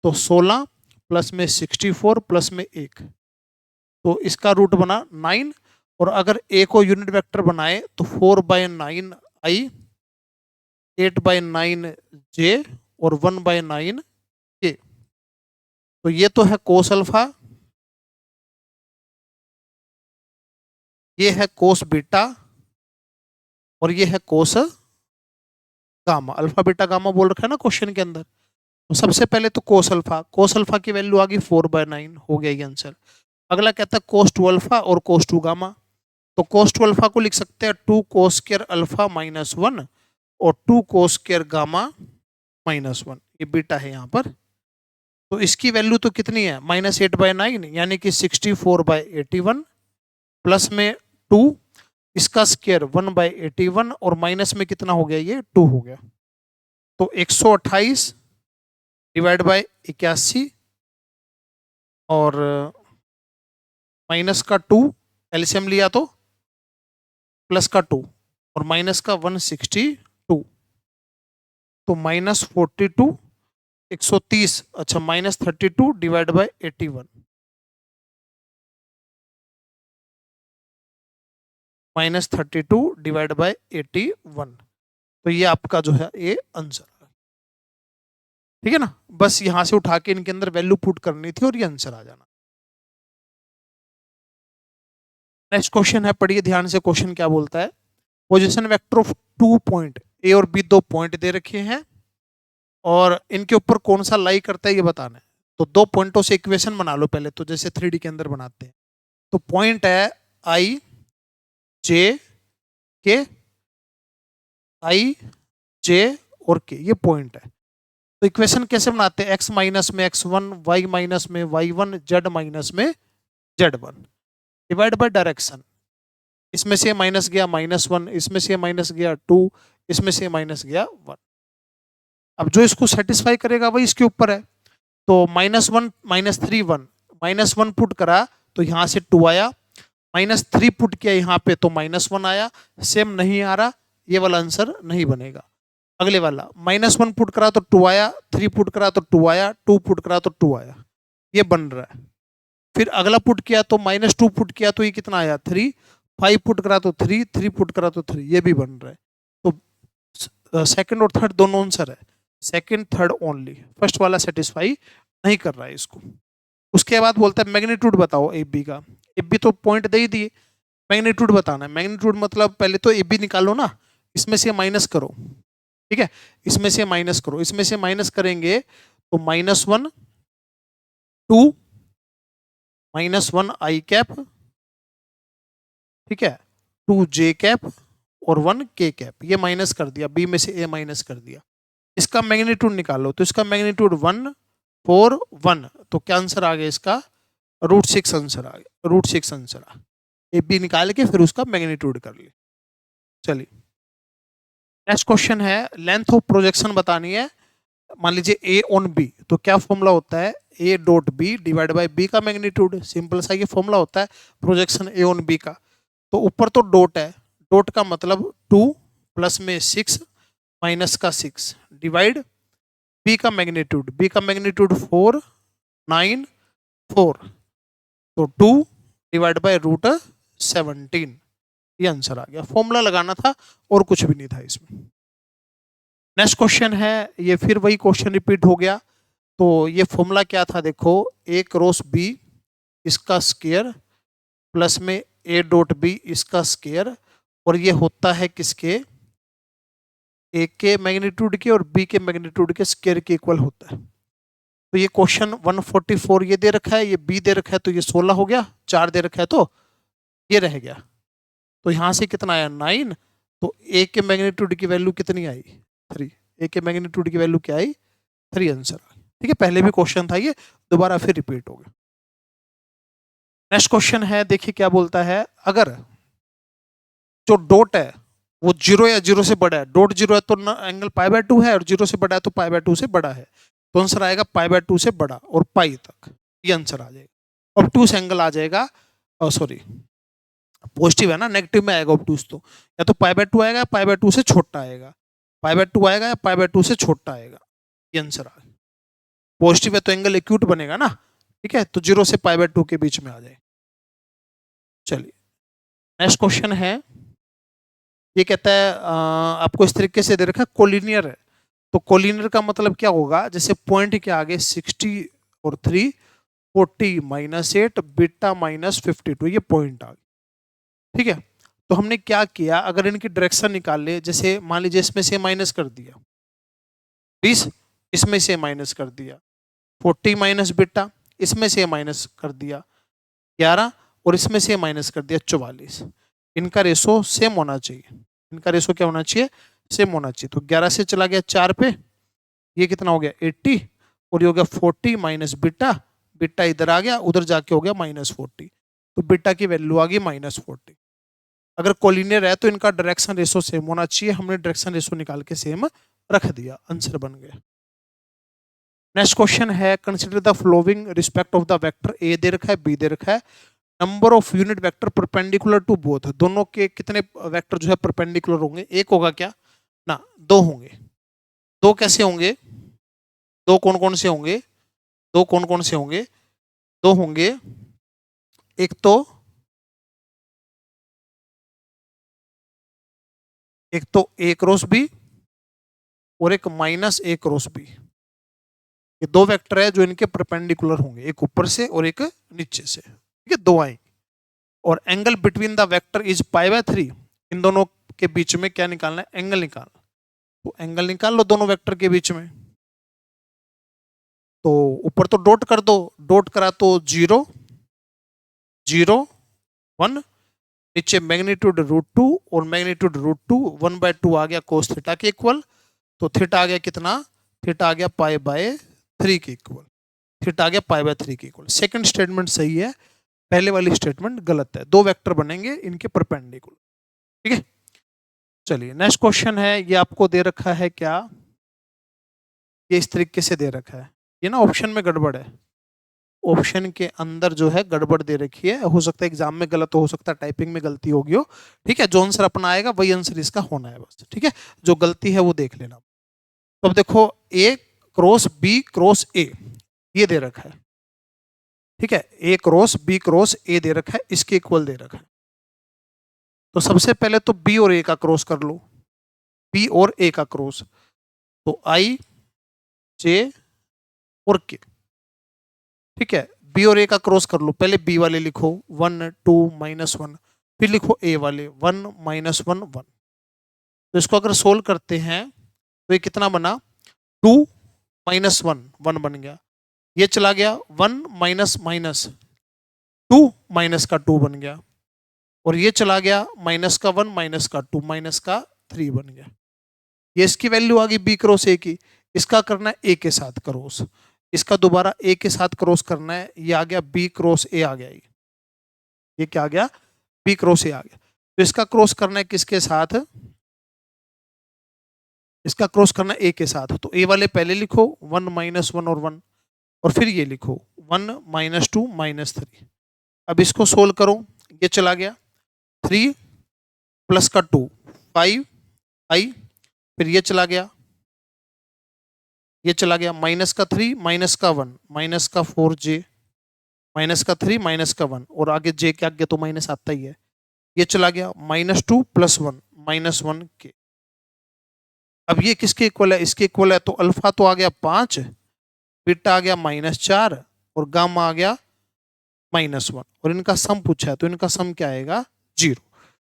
तो 16 प्लस में 64 प्लस में 1, तो इसका रूट बना 9। और अगर ए को यूनिट वेक्टर बनाए तो 4/9 I, 8/9 J और 1/9 K। तो ये तो है कोस अल्फा, ये है कोस बीटा और ये है cos gamma. Alpha beta gamma बोल रखा है ना क्वेश्चन के अंदर। तो सबसे पहले तो कोस अल्फा की वैल्यू आ गई 4/9, हो गया ये आंसर। अगला कहता है कोस टू अल्फा और कोस टू गामा, तो कोस टू अल्फा को लिख सकते हैं 2 कोस स्क्वायर अल्फा -1 और 2 कोस स्क्वायर गामा -1, ये बीटा है यहाँ पर। तो इसकी वैल्यू तो कितनी है, -8/9 यानी कि 64/81 प्लस में 2, इसका स्क्वायर 1/81 और माइनस में कितना हो गया, ये 2 हो गया। तो 128 डिवाइड बाय 81 और माइनस का 2, एलसीएम लिया तो प्लस का 2 और माइनस का 162, तो -42 130, अच्छा -32 डिवाइड बाय 81, -32 डिवाइड बाय 81, तो ये आपका जो है ये आंसर, ठीक है ना। बस यहां से उठा के इनके अंदर वैल्यू पुट करनी थी और ये आंसर आ जाना। नेक्स्ट क्वेश्चन है, पढ़िए ध्यान से, क्वेश्चन क्या बोलता है, position vector of 2 point A और बी, 2 पॉइंट दे रखे हैं और इनके ऊपर कौन सा लाई करता है ये बताना है। तो 2 पॉइंटों से इक्वेशन बना लो पहले, तो जैसे 3D के अंदर बनाते हैं। तो पॉइंट है आई जे के, आई जे और के, ये पॉइंट है। तो इक्वेशन कैसे बनाते हैं, x माइनस में x1, y माइनस में y1, z माइनस में z1, डिवाइड बाय डायरेक्शन। इसमें से माइनस गया -1, इसमें से माइनस गया 2, इसमें से माइनस गया 1। अब जो इसको सेटिस्फाई करेगा वही इसके ऊपर है। तो -1 -3 1, -1 पुट करा तो यहाँ से 2 आया, -3 पुट किया यहाँ पे तो -1 आया, सेम नहीं आ रहा, ये वाला आंसर नहीं बनेगा। अगले वाला -1 पुट करा तो 2 आया, 3 पुट करा तो 2 आया, 2 पुट करा तो 2 आया, ये बन रहा है। फिर अगला पुट किया तो -2 पुट किया तो ये कितना आया 3, 5 पुट करा तो 3, 3 पुट करा तो 3, ये भी बन रहा है। तो सेकंड और थर्ड दोनों आंसर है, सेकंड थर्ड ओनली, फर्स्ट वाला सेटिस्फाई नहीं कर रहा है इसको। उसके बाद बोलता है मैग्नीट्यूड बताओ ए बी का। ए बी तो पॉइंट दे ही दिए, मैग्नीट्यूड बताना है। मैग्नीट्यूड मतलब पहले तो ए बी निकालो ना, इसमें से माइनस करो, ठीक है, इसमें से माइनस करो, इसमें से माइनस करेंगे तो -1 2 -1 आई कैप, ठीक है, 2 जे कैप और 1 के कैप, ये माइनस कर दिया, बी में से ए माइनस कर दिया। इसका मैग्नीट्यूड निकालो तो इसका मैग्नीट्यूड 1 4 1, तो क्या आंसर आ गया इसका, √6 आंसर आ गया, √6 आंसर आ। ए बी निकाल के फिर उसका मैग्नीट्यूड कर लिए। चलिए नेक्स्ट क्वेश्चन है, लेंथ ऑफ प्रोजेक्शन बतानी है। मान लीजिए ए ऑन बी, तो क्या फॉर्मूला होता है, A dot B divide by B का मैग्नीट्यूड, सिंपल सा ये फॉर्मूला होता है प्रोजेक्शन ए ऑन बी का। तो ऊपर तो डॉट है, डॉट का मतलब 2 प्लस में 6 माइनस का 6 डिवाइड बी का मैग्नीट्यूड, बी का मैग्नीट्यूड 4 9 4, तो 2 डिवाइड बाई √17, ये आंसर आ गया। फॉर्मूला लगाना था और कुछ भी नहीं था इसमें। नेक्स्ट क्वेश्चन है, ये फिर वही क्वेश्चन रिपीट हो गया। तो ये फॉर्मूला क्या था, देखो ए क्रॉस बी इसका स्क्वायर प्लस में ए डॉट बी इसका स्क्वायर, और ये होता है किसके, ए के मैग्नीट्यूड के और बी के मैग्नीट्यूड के स्क्वायर के इक्वल होता है। तो ये क्वेश्चन 144 ये दे रखा है, ये बी दे रखा है, तो ये 16 हो गया, 4 दे रखा है तो ये रह गया। तो यहाँ से कितना आया 9, तो ए के मैग्नीट्यूड की वैल्यू कितनी आई 3, ए के मैग्नीट्यूड की वैल्यू क्या आई 3 आंसर आ गया। ठीक है, पहले भी क्वेश्चन था ये, दोबारा फिर रिपीट हो गया। नेक्स्ट क्वेश्चन है, देखिए क्या बोलता है, अगर जो डॉट है वो 0 या 0 से बड़ा है, डॉट 0 है तो एंगल π/2 है, और 0 से बड़ा है तो π/2 से बड़ा है, तो आंसर आएगा π/2 से बड़ा और पाई तक, ये आंसर आ जाएगा। ऑब्टूस एंगल आ जाएगा, सॉरी पॉजिटिव है ना, नेगेटिव में आएगा ऑब्टूस, तो या तो π/2 आएगा, π/2 से छोटा आएगा, π/2 आएगा या π/2 से छोटा आएगा, ये आंसर आ गया। पॉजिटिव है तो एंगल एक्यूट बनेगा ना, ठीक है, तो 0 से π/2 के बीच में आ जाए। चलिए नेक्स्ट क्वेश्चन है, ये कहता है आपको इस तरीके से दे रखा है, कोलिनियर है, तो कोलिनियर का मतलब क्या होगा, जैसे पॉइंट के आगे 60 और 3 40 -8 बीटा -52, ये पॉइंट आ गया, ठीक है। तो हमने क्या किया, अगर इनकी डायरेक्शन निकाल ले, जैसे मान लीजिए इसमें से माइनस कर दिया 20, इसमें से माइनस कर दिया 40 माइनस बीटा, इसमें से माइनस कर दिया 11, और इसमें से माइनस कर दिया 44, इनका रेशो सेम होना चाहिए, इनका रेशो क्या होना चाहिए, सेम होना चाहिए। तो 11 से चला गया 4 पे, ये कितना हो गया 80, और ये हो गया 40 माइनस बीटा, बीटा इधर आ गया, उधर जाके हो गया -40, तो बीटा की वैल्यू आ गई -40। अगर कोलिनियर है तो इनका डायरेक्शन रेशो सेम होना चाहिए, हमने डायरेक्शन रेशो निकाल के सेम रख दिया, आंसर बन गया। नेक्स्ट क्वेश्चन है, consider the following respect of the vector, A दे रखा है बी दे रखा है, number of unit vector perpendicular to both, दोनों के कितने वेक्टर जो है परपेंडिकुलर होंगे, एक होगा क्या ना, 2 होंगे। 2 कैसे होंगे, 2 कौन कौन से होंगे, 2 कौन कौन से होंगे, 2 होंगे, एक तो ए क्रॉस बी और एक -a क्रॉस बी, ये 2 वेक्टर है जो इनके परपेंडिकुलर होंगे, एक ऊपर से और एक नीचे से, ठीक है, 2 आएंगे। और angle between the vector is π/3, इन दोनों के बीच में क्या निकालना है, एंगल निकालना, तो एंगल निकाल लो दोनों वेक्टर के बीच में। तो ऊपर तो डॉट कर दो, डॉट करा तो 0 0 1, नीचे मैग्नीट्यूड √2 और मैग्नीट्यूड √2 1/2 आ गया cos थीटा के इक्वल, तो थीटा आ गया कितना, थीटा आ गया π/3 के इक्वल, थीटा आ गया π/3 के इक्वल। सेकंड स्टेटमेंट सही है, पहले वाली स्टेटमेंट गलत है, 2 वेक्टर बनेंगे इनके परपेंडिकुलर, ठीक है। चलिए नेक्स्ट क्वेश्चन है, ये आपको दे रखा है क्या, ये इस तरीके से दे रखा है, ये ना ऑप्शन में गड़बड़ है, ऑप्शन के अंदर जो है गड़बड़ दे रखी है, हो सकता है एग्जाम में गलत हो सकता है टाइपिंग में गलती होगी हो। ठीक है, जो आंसर अपना आएगा वही आंसर इसका होना है बस। ठीक है, जो गलती है वो देख लेना। तो अब देखो ए क्रॉस बी क्रॉस ए ये दे रखा है। ठीक है, ए क्रॉस बी क्रॉस ए दे रखा है, इसके इक्वल दे रखा है। तो सबसे पहले तो बी और ए का क्रॉस कर लो, बी और ए का क्रॉस, तो आई जे और के। ठीक है, बी और ए का क्रॉस कर लो, पहले बी वाले लिखो 1 2 -1, फिर लिखो ए वाले 1 -1 1। तो इसको अगर सोल्व करते हैं तो ये कितना बना, 2 -1 1 बन गया, ये चला गया 1 माइनस माइनस 2 माइनस का 2 बन गया, और ये चला गया माइनस का 1 माइनस का 2 माइनस का 3 बन गया। ये इसकी वैल्यू आ गई बी क्रॉस ए की। इसका करना है ए के साथ क्रॉस, इसका दोबारा ए के साथ क्रॉस करना है, ये आ गया बी क्रॉस ए आ गया, ये क्या आ गया, बी क्रॉस ए आ गया। तो इसका क्रॉस करना है किसके साथ, इसका क्रॉस करना ए के साथ। तो ए वाले पहले लिखो 1 -1 और 1, और फिर ये लिखो 1 -2 -3। अब इसको सोल्व करो, ये चला गया 3 प्लस का 2 5 आई, फिर ये चला गया, ये चला गया माइनस का 3 माइनस का 1 माइनस का 4 जे माइनस का 3 माइनस का 1, और आगे जे के आगे तो माइनस आता ही है। ये चला गया -2 + 1 -1 के। अब ये किसके इक्वल है, इसके इक्वल है। तो अल्फा तो आ गया 5, बीटा आ गया -4, और गामा आ गया -1, और इनका सम पूछा है तो इनका सम क्या आएगा, 0।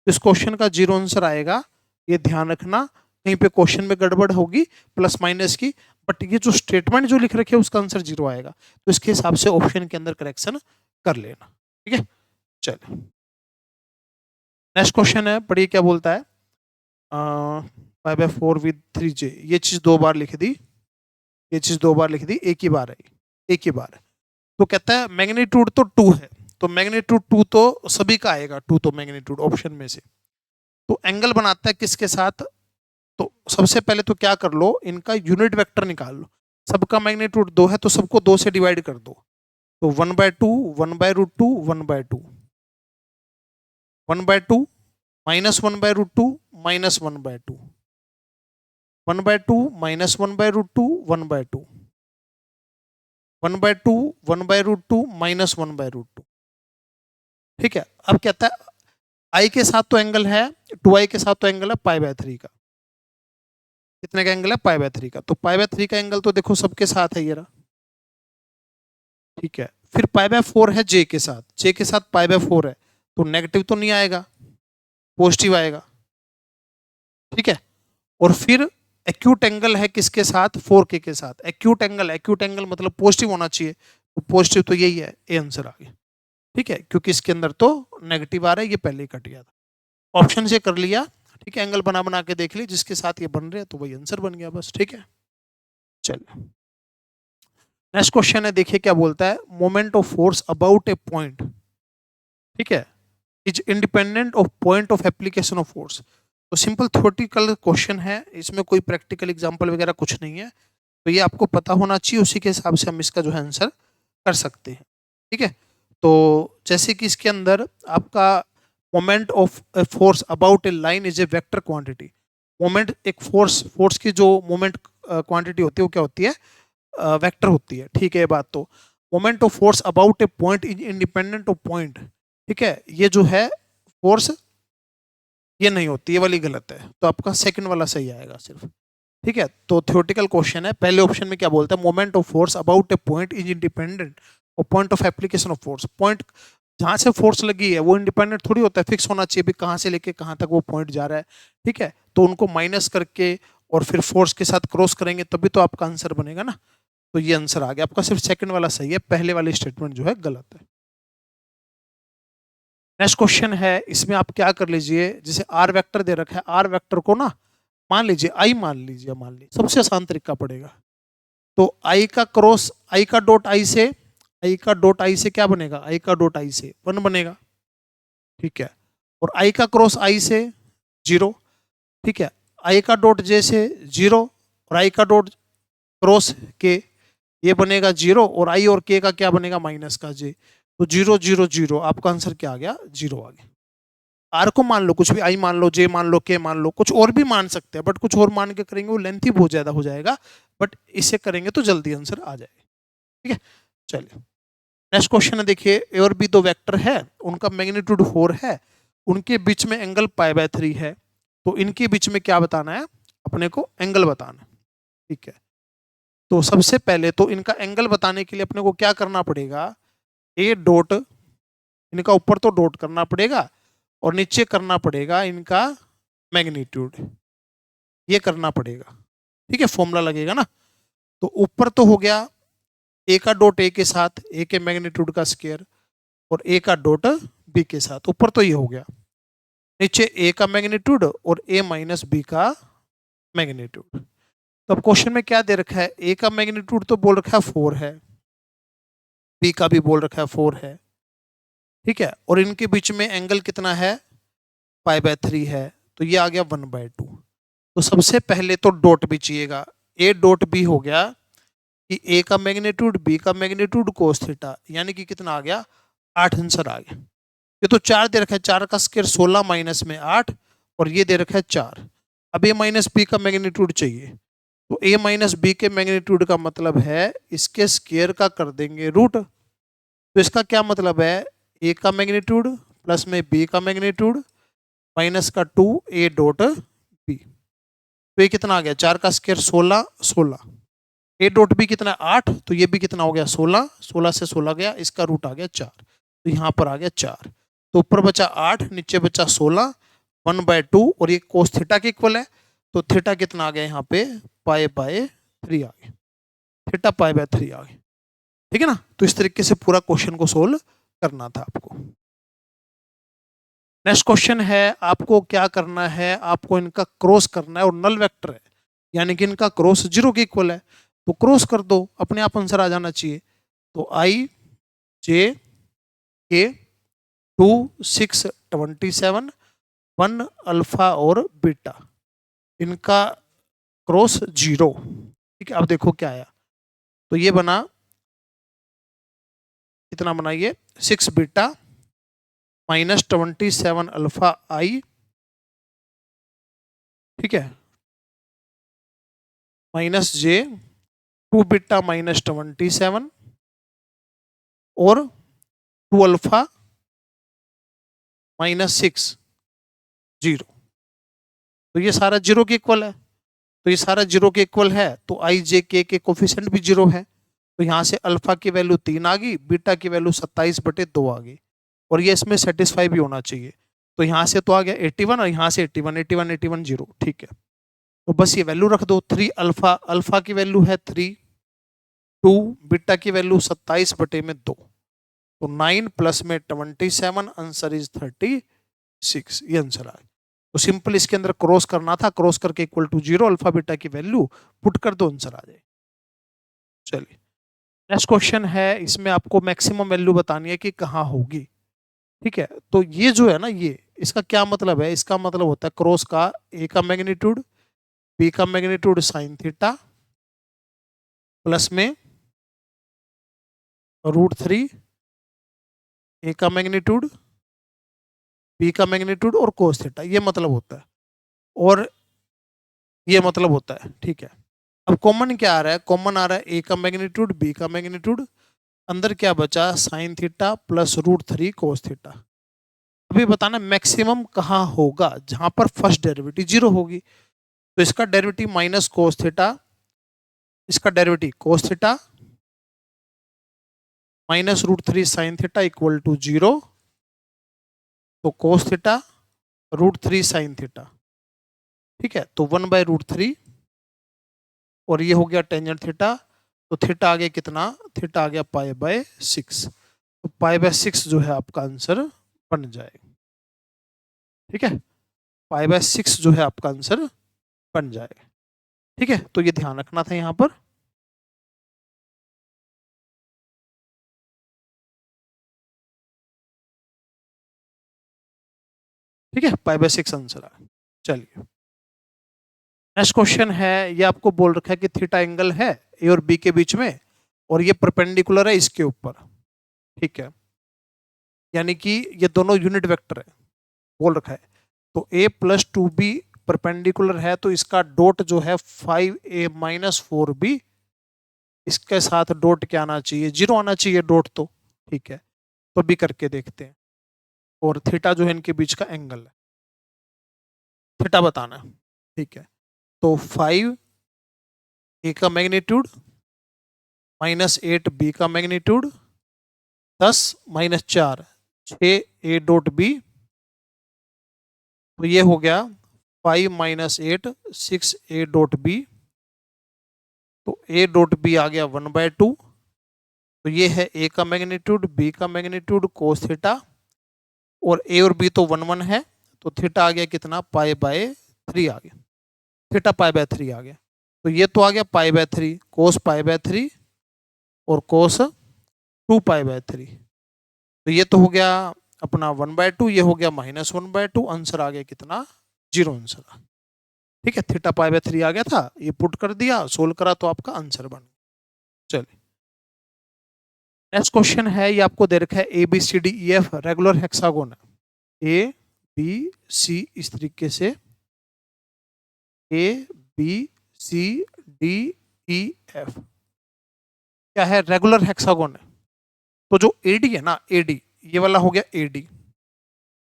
इस क्वेश्चन का 0 आंसर आएगा, ये ध्यान रखना। कहीं पे क्वेश्चन में गड़बड़ होगी प्लस माइनस की, बट ये जो स्टेटमेंट जो लिख रखे है उसका आंसर 0 आएगा। तो इसके हिसाब से ऑप्शन के अंदर करेक्शन कर लेना। ठीक है, चलिए नेक्स्ट क्वेश्चन है, पढ़िए क्या बोलता है। 5/4 विद 3j, ये चीज 2 बार लिख दी, ये चीज 2 बार लिख दी, एक ही बार है, एक ही बार है। तो कहता है मैग्नीट्यूड तो 2 है, तो मैग्नीट्यूड 2 तो सभी का आएगा, 2 तो मैग्नीट्यूड ऑप्शन में से। तो एंगल बनाता है किसके साथ, तो सबसे पहले तो क्या कर लो, इनका यूनिट वेक्टर निकाल लो। सबका मैग्नीट्यूड 2 है तो सबको 2 से डिवाइड कर दो। तो 1/2 1/√2 1/2 1/2 -1/√2 -1/2 1/2 -1/√2 1/2 1/2 1/√2 -1/√2। ठीक है, अब कहता है आई के साथ तो एंगल है, 2i के साथ तो एंगल है π/3 का। कितने का एंगल है, π/3 का। तो π/3 का एंगल तो देखो सबके साथ है ये रहा। ठीक है, फिर π/4 है जे के साथ, जे के साथ π/4 है, तो नेगेटिव तो नहीं आएगा, पॉजिटिव आएगा। ठीक है, और फिर एक्यूट एंगल है किसके साथ, 4k के साथ। एक्यूट एंगल मतलब पॉजिटिव होना चाहिए, तो पॉजिटिव तो यही है, ए आंसर आ गया। ठीक है, क्योंकि इसके अंदर तो नेगेटिव आ रहा है, ये पहले ही कट गया था। ऑप्शन से कर लिया। ठीक है, एंगल बना बना के देख ली, जिसके साथ ये बन रहे हैं तो वही आंसर बन गया बस। ठीक है, चलिए नेक्स्ट क्वेश्चन है, देखिए क्या बोलता है। Moment of force about A point, ठीक है, is independent of point of application of force. तो सिंपल थ्योरेटिकल क्वेश्चन है, इसमें कोई प्रैक्टिकल एग्जांपल वगैरह कुछ नहीं है, तो ये आपको पता होना चाहिए, उसी के हिसाब से हम इसका जो है आंसर कर सकते हैं। ठीक है, तो जैसे कि इसके अंदर आपका moment of force about A line is a vector quantity. Moment एक फोर्स की जो मोमेंट क्वांटिटी होती है वो क्या होती है, वेक्टर होती है। ठीक है, बात तो moment of force about A point is independent of point. ठीक है, ये जो है फोर्स ये नहीं होती, ये वाली गलत है, तो आपका सेकंड वाला सही आएगा सिर्फ। ठीक है, तो थ्योरेटिकल क्वेश्चन है। पहले ऑप्शन में क्या बोलता है, moment of force about A point is independent of point of application of force. Point जहां से फोर्स लगी है वो इंडिपेंडेंट थोड़ी होता है, फिक्स होना चाहिए भी कहां से लेके कहां तक वो पॉइंट जा रहा है। ठीक है, तो उनको माइनस करके और फिर फोर्स के साथ क्रॉस करेंगे तभी तो आपका आंसर बनेगा ना। तो ये आंसर आ गया आपका, सिर्फ सेकंड वाला सही है, पहले वाली स्टेटमेंट जो है गलत है। नेक्स्ट क्वेश्चन है, इसमें आप क्या कर लीजिए, जैसे आर वेक्टर दे रखा है, आर वेक्टर को ना मान लीजिए आई मान लीजिए, मान लीजिए सबसे आसान तरीका पड़ेगा। तो आई का क्रॉस, आई का डॉट आई से, आई का डॉट आई से क्या बनेगा, आई का डॉट आई से 1 बनेगा। ठीक है, और आई का क्रॉस आई से 0। ठीक है, आई का डॉट जे से 0, और आई का डॉट क्रॉस के ये बनेगा 0 और आई और के का क्या बनेगा माइनस का जे, तो 0 0 0, आपका आंसर क्या आ गया 0 आ गया। आर को मान लो कुछ भी, आई मान लो, जे मान लो, के मान लो, कुछ और भी मान सकते हैं, बट कुछ और मान के करेंगे वो लेंथी बहुत ज्यादा हो जाएगा, बट इसे करेंगे तो जल्दी आंसर आ जाएगा। ठीक है, चलिए नेक्स्ट क्वेश्चन है, देखिए ए और बी दो वेक्टर है, उनका मैग्नीट्यूड 4 है, उनके बीच में एंगल π/3 है, तो इनके बीच में क्या बताना है, अपने को एंगल बताना है। ठीक है, तो सबसे पहले तो इनका एंगल बताने के लिए अपने को क्या करना पड़ेगा, ए डॉट, इनका ऊपर तो डॉट करना पड़ेगा और नीचे करना पड़ेगा इनका मैग्नीट्यूड, ये करना पड़ेगा। ठीक है, फॉर्मूला लगेगा ना, तो ऊपर तो हो गया ए का डॉट ए के साथ, ए के मैग्नीट्यूड का स्क्वायर, और ए का डॉट बी के साथ, ऊपर तो ये हो गया, नीचे ए का मैग्नीट्यूड और ए माइनस बी का मैग्नीट्यूड। तो अब क्वेश्चन में क्या दे रखा है, ए का मैग्नीट्यूड तो बोल रखा है 4 है, बी का भी बोल रखा है 4 है। ठीक है, और इनके बीच में एंगल कितना है π/3 है, तो ये आ गया 1/2। तो सबसे पहले तो डॉट भी चाहिएगा, ए डॉट बी हो गया कि ए का मैग्नीट्यूड बी का मैग्नीट्यूड कोस थीटा, यानी कि कितना आ गया 8 आंसर आ गया। ये तो 4 दे रखा है, 4 का स्क्वायर 16 माइनस में 8, और ये दे रखा है 4। अब ए माइनस बी का मैग्नीट्यूड चाहिए, तो ए माइनस बी के मैग्नीट्यूड का मतलब है इसके स्क्वायर का कर देंगे रूट, तो इसका क्या मतलब है, ए का मैग्नीट्यूड प्लस में बी का मैग्नीट्यूड माइनस का 2 ए डॉट बी, तो ये कितना आ गया 4 का स्क्वायर 16 16, ए डॉट बी कितना 8, तो ये भी कितना हो गया 16, 16 से 16 गया, इसका रूट आ गया 4, तो यहाँ पर आ गया 4, तो ऊपर बचा 8 नीचे बचा 16, 1/2, और ये कोस थीटा के इक्वल है, तो थीटा कितना आ गया यहाँ पे π/3 आ गया, थीटा π/3 आ गया। ठीक है ना, तो इस तरीके से पूरा क्वेश्चन को सोल्व करना था आपको। नेक्स्ट क्वेश्चन है, आपको क्या करना है, आपको इनका क्रॉस करना है, और नल वेक्टर है यानी कि इनका क्रॉस 0 के इक्वल है, तो क्रॉस कर दो, अपने आप आंसर आ जाना चाहिए। तो आई जे के 2 6 27 1 अल्फा और बीटा, इनका क्रॉस 0। ठीक है, अब देखो क्या आया, तो ये बना कितना बना, ये 6 बीटा माइनस 27 अल्फा आई, ठीक है, माइनस जे 2 बीटा माइनस 27 और 2 अल्फा माइनस 6 0, तो ये सारा 0 के इक्वल है, तो ये सारा 0 के इक्वल है, तो आई जे के कोफिशिएंट भी 0 है, तो यहाँ से अल्फा की वैल्यू 3 आ गई, बीटा की वैल्यू 27/2 आ गई, और ये इसमें सेटिस्फाई भी होना चाहिए, तो यहाँ से तो आ गया 81 और यहाँ से 81 81 81 0। ठीक है, तो बस ये वैल्यू रख दो, 3 अल्फा, अल्फा की वैल्यू है 3 2, बीटा की वैल्यू 27/2, तो 9 प्लस में 27, आंसर इज 36, ये आंसर आ गया। तो सिंपल इसके अंदर क्रॉस करना था, क्रॉस करके इक्वल टू 0 अल्फा बीटा की वैल्यू पुट कर दो, आंसर आ जाए। चलिए नेक्स्ट क्वेश्चन है, इसमें आपको मैक्सिमम वैल्यू बतानी है कि कहाँ होगी। ठीक है, तो ये जो है ना, ये इसका क्या मतलब है, इसका मतलब होता है क्रॉस का ए का मैग्नीट्यूड बी का मैग्नीट्यूड साइन थीटा प्लस में √3 ए का मैग्नीट्यूड बी का मैग्नीट्यूड और कोस थीटा, ये मतलब होता है, और ये मतलब होता है। ठीक है, अब कॉमन क्या आ रहा है, कॉमन आ रहा है ए का मैग्नीट्यूड बी का मैग्नीट्यूड, अंदर क्या बचा sine theta plus √3 cos theta. अभी बताना मैक्सिमम कहाँ होगा, जहां पर फर्स्ट डेरिवेटिव 0 होगी, तो इसका डेरिवेटिव माइनस कोस थीटा, इसका derivative cos theta minus √3 sine theta equal to 0, तो कोस थीटा √3 साइन थीटा। ठीक है, तो 1/√3, और ये हो गया टेंजेंट थीटा, तो थीटा आ गया कितना, थीटा आ गया π/6, तो π/6 जो है आपका आंसर बन जाएगा। ठीक है, π/6 जो है आपका आंसर बन जाएगा। ठीक है, तो ये ध्यान रखना था यहाँ पर। ठीक है, π/6 आंसर आ। चलिए नेक्स्ट क्वेश्चन है, ये आपको बोल रखा है कि थीटा एंगल है ए और बी के बीच में, और ये परपेंडिकुलर है इसके ऊपर, ठीक है, यानी कि ये दोनों यूनिट वेक्टर है, बोल रखा है। तो a प्लस 2b परपेंडिकुलर है, तो इसका डॉट जो है 5a माइनस 4b, इसके साथ डॉट क्या आना चाहिए, 0 आना चाहिए डॉट, तो ठीक है, तो भी करके देखते हैं। और थीटा जो है इनके बीच का एंगल है, थीटा बताना है, ठीक है। तो 5 ए का मैग्नीट्यूड माइनस 8 बी का magnitude 10 minus 4 6 A dot B, तो ये हो गया 5 माइनस 8 6 ए डॉट बी, तो ए डॉट बी आ गया 1/2, तो ये है ए का मैग्नीट्यूड, बी का मैग्नीट्यूड कोस थीटा, और ए और बी तो 1 1 है, तो थीटा आ गया कितना, π/3 आ गया, थीटा π/3 आ गया। तो ये तो आ गया π/3, कोस π/3 और कोस 2π/3, तो ये तो हो गया अपना 1/2, ये हो गया -1/2, आंसर आ गया कितना, 0 आंसर। ठीक है, थीटा π/3 आ गया था, ये पुट कर दिया, सोल्व करा, तो आपका आंसर बन गया। चलिए नेक्स्ट क्वेश्चन है, ये आपको दे रखा है ABCDEF रेगुलर हेक्सागोन है, ABC इस तरीके से ABCDEF क्या है, रेगुलर हेक्सागोन है। तो जो AD है ना, AD ये वाला हो गया AD,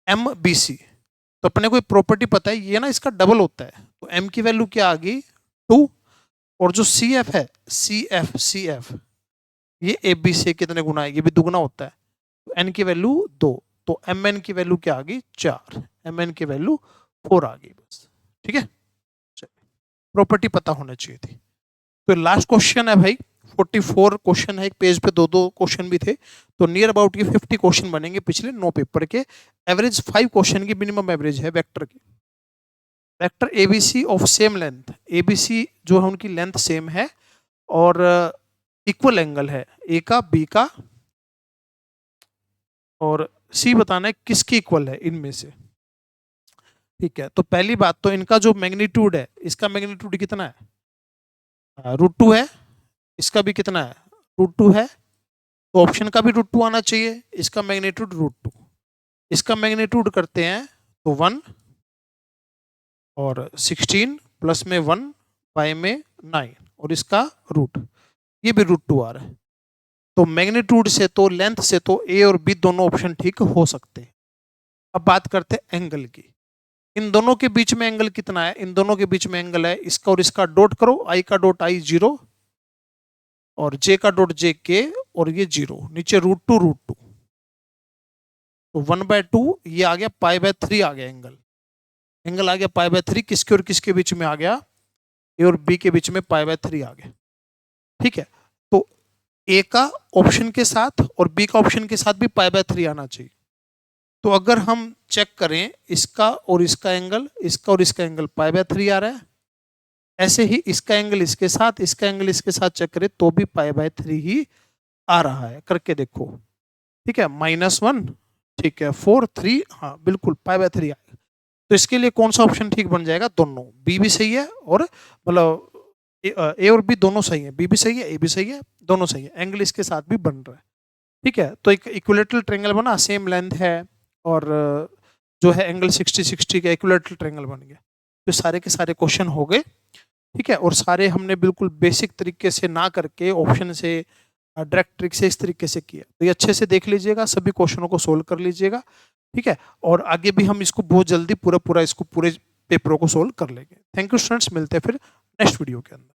MBC तो अपने को प्रॉपर्टी पता है, ये ना इसका डबल होता है, तो M की वैल्यू क्या आ गई 2, और जो CF है CF ये AB से कितने गुना है, ये भी दुगुना होता है, तो N की वैल्यू 2, तो MN की वैल्यू क्या आ गई 4, MN की वैल्यू 4 आ गई बस। ठीक है, प्रॉपर्टी पता होना चाहिए थी। तो लास्ट क्वेश्चन है भाई, 44 क्वेश्चन है, एक पेज पे 2-2 क्वेश्चन भी थे, तो नियर अबाउट ये 50 क्वेश्चन बनेंगे पिछले 9 पेपर के। एवरेज 5 क्वेश्चन की मिनिमम एवरेज है वेक्टर की। Vector ABC of same length, ABC जो है उनकी लेंथ सेम है और इक्वल एंगल है, ए का बी का, और सी बताना है किसकी इक्वल है इनमें से। ठीक है, तो पहली बात तो इनका जो मैग्नीट्यूड है, इसका मैग्नीट्यूड कितना है, √2 है, इसका भी कितना है, √2 है, तो ऑप्शन का भी √2 आना चाहिए, इसका मैग्नीट्यूड √2, इसका मैग्नीट्यूड करते हैं तो 1 और 16 प्लस में 1 बाय में 9 और इसका रूट, ये भी √2 आ रहा है। तो मैग्नीट्यूड से तो लेंथ से तो ए और बी दोनों ऑप्शन ठीक हो सकते हैं। अब बात करते हैं एंगल की, इन दोनों के बीच में एंगल कितना है, इन दोनों के बीच में एंगल है, इसका और इसका डॉट करो, आई का डॉट आई 0 और जे का डॉट जे के, और ये 0, नीचे √2 तो 1/2 ये आ गया π/3 आ गया एंगल, एंगल आ गया π/3, किसके और किसके बीच में आ गया, ए और बी के बीच में π/3 आ गया। ठीक है, तो ए का ऑप्शन के साथ और बी का ऑप्शन के साथ भी π/3 आना चाहिए। तो अगर हम चेक करें इसका और इसका एंगल, इसका और इसका एंगल π/3 आ रहा है, ऐसे ही इसका एंगल इसके साथ, इसका एंगल इसके साथ चेक करें तो भी π/3 ही आ रहा है, करके देखो। ठीक है, -1, ठीक है, 4 3, हाँ बिल्कुल π/3 आएगा। तो इसके लिए कौन सा ऑप्शन ठीक बन जाएगा, दोनों, बी भी सही है और मतलब ए और बी दोनों सही है, बी भी सही है, ए भी सही है, दोनों सही है, एंगल इसके साथ भी बन रहा है। ठीक है, तो एक इक्विलेटरल ट्रायंगल बना, सेम लेंथ है और जो है एंगल 60-60 का इक्विलेटरल ट्रायंगल बन गया। तो सारे के सारे क्वेश्चन हो गए। ठीक है, और सारे हमने बिल्कुल बेसिक तरीके से ना करके ऑप्शन से डायरेक्ट ट्रिक से इस तरीके से किया, तो ये अच्छे से देख लीजिएगा, सभी क्वेश्चनों को सोल्व कर लीजिएगा। ठीक है, और आगे भी हम इसको बहुत जल्दी पूरा इसको पूरे पेपरों को सोल्व कर लेंगे। थैंक यू स्टूडेंट्स, मिलते हैं फिर नेक्स्ट वीडियो के अंदर।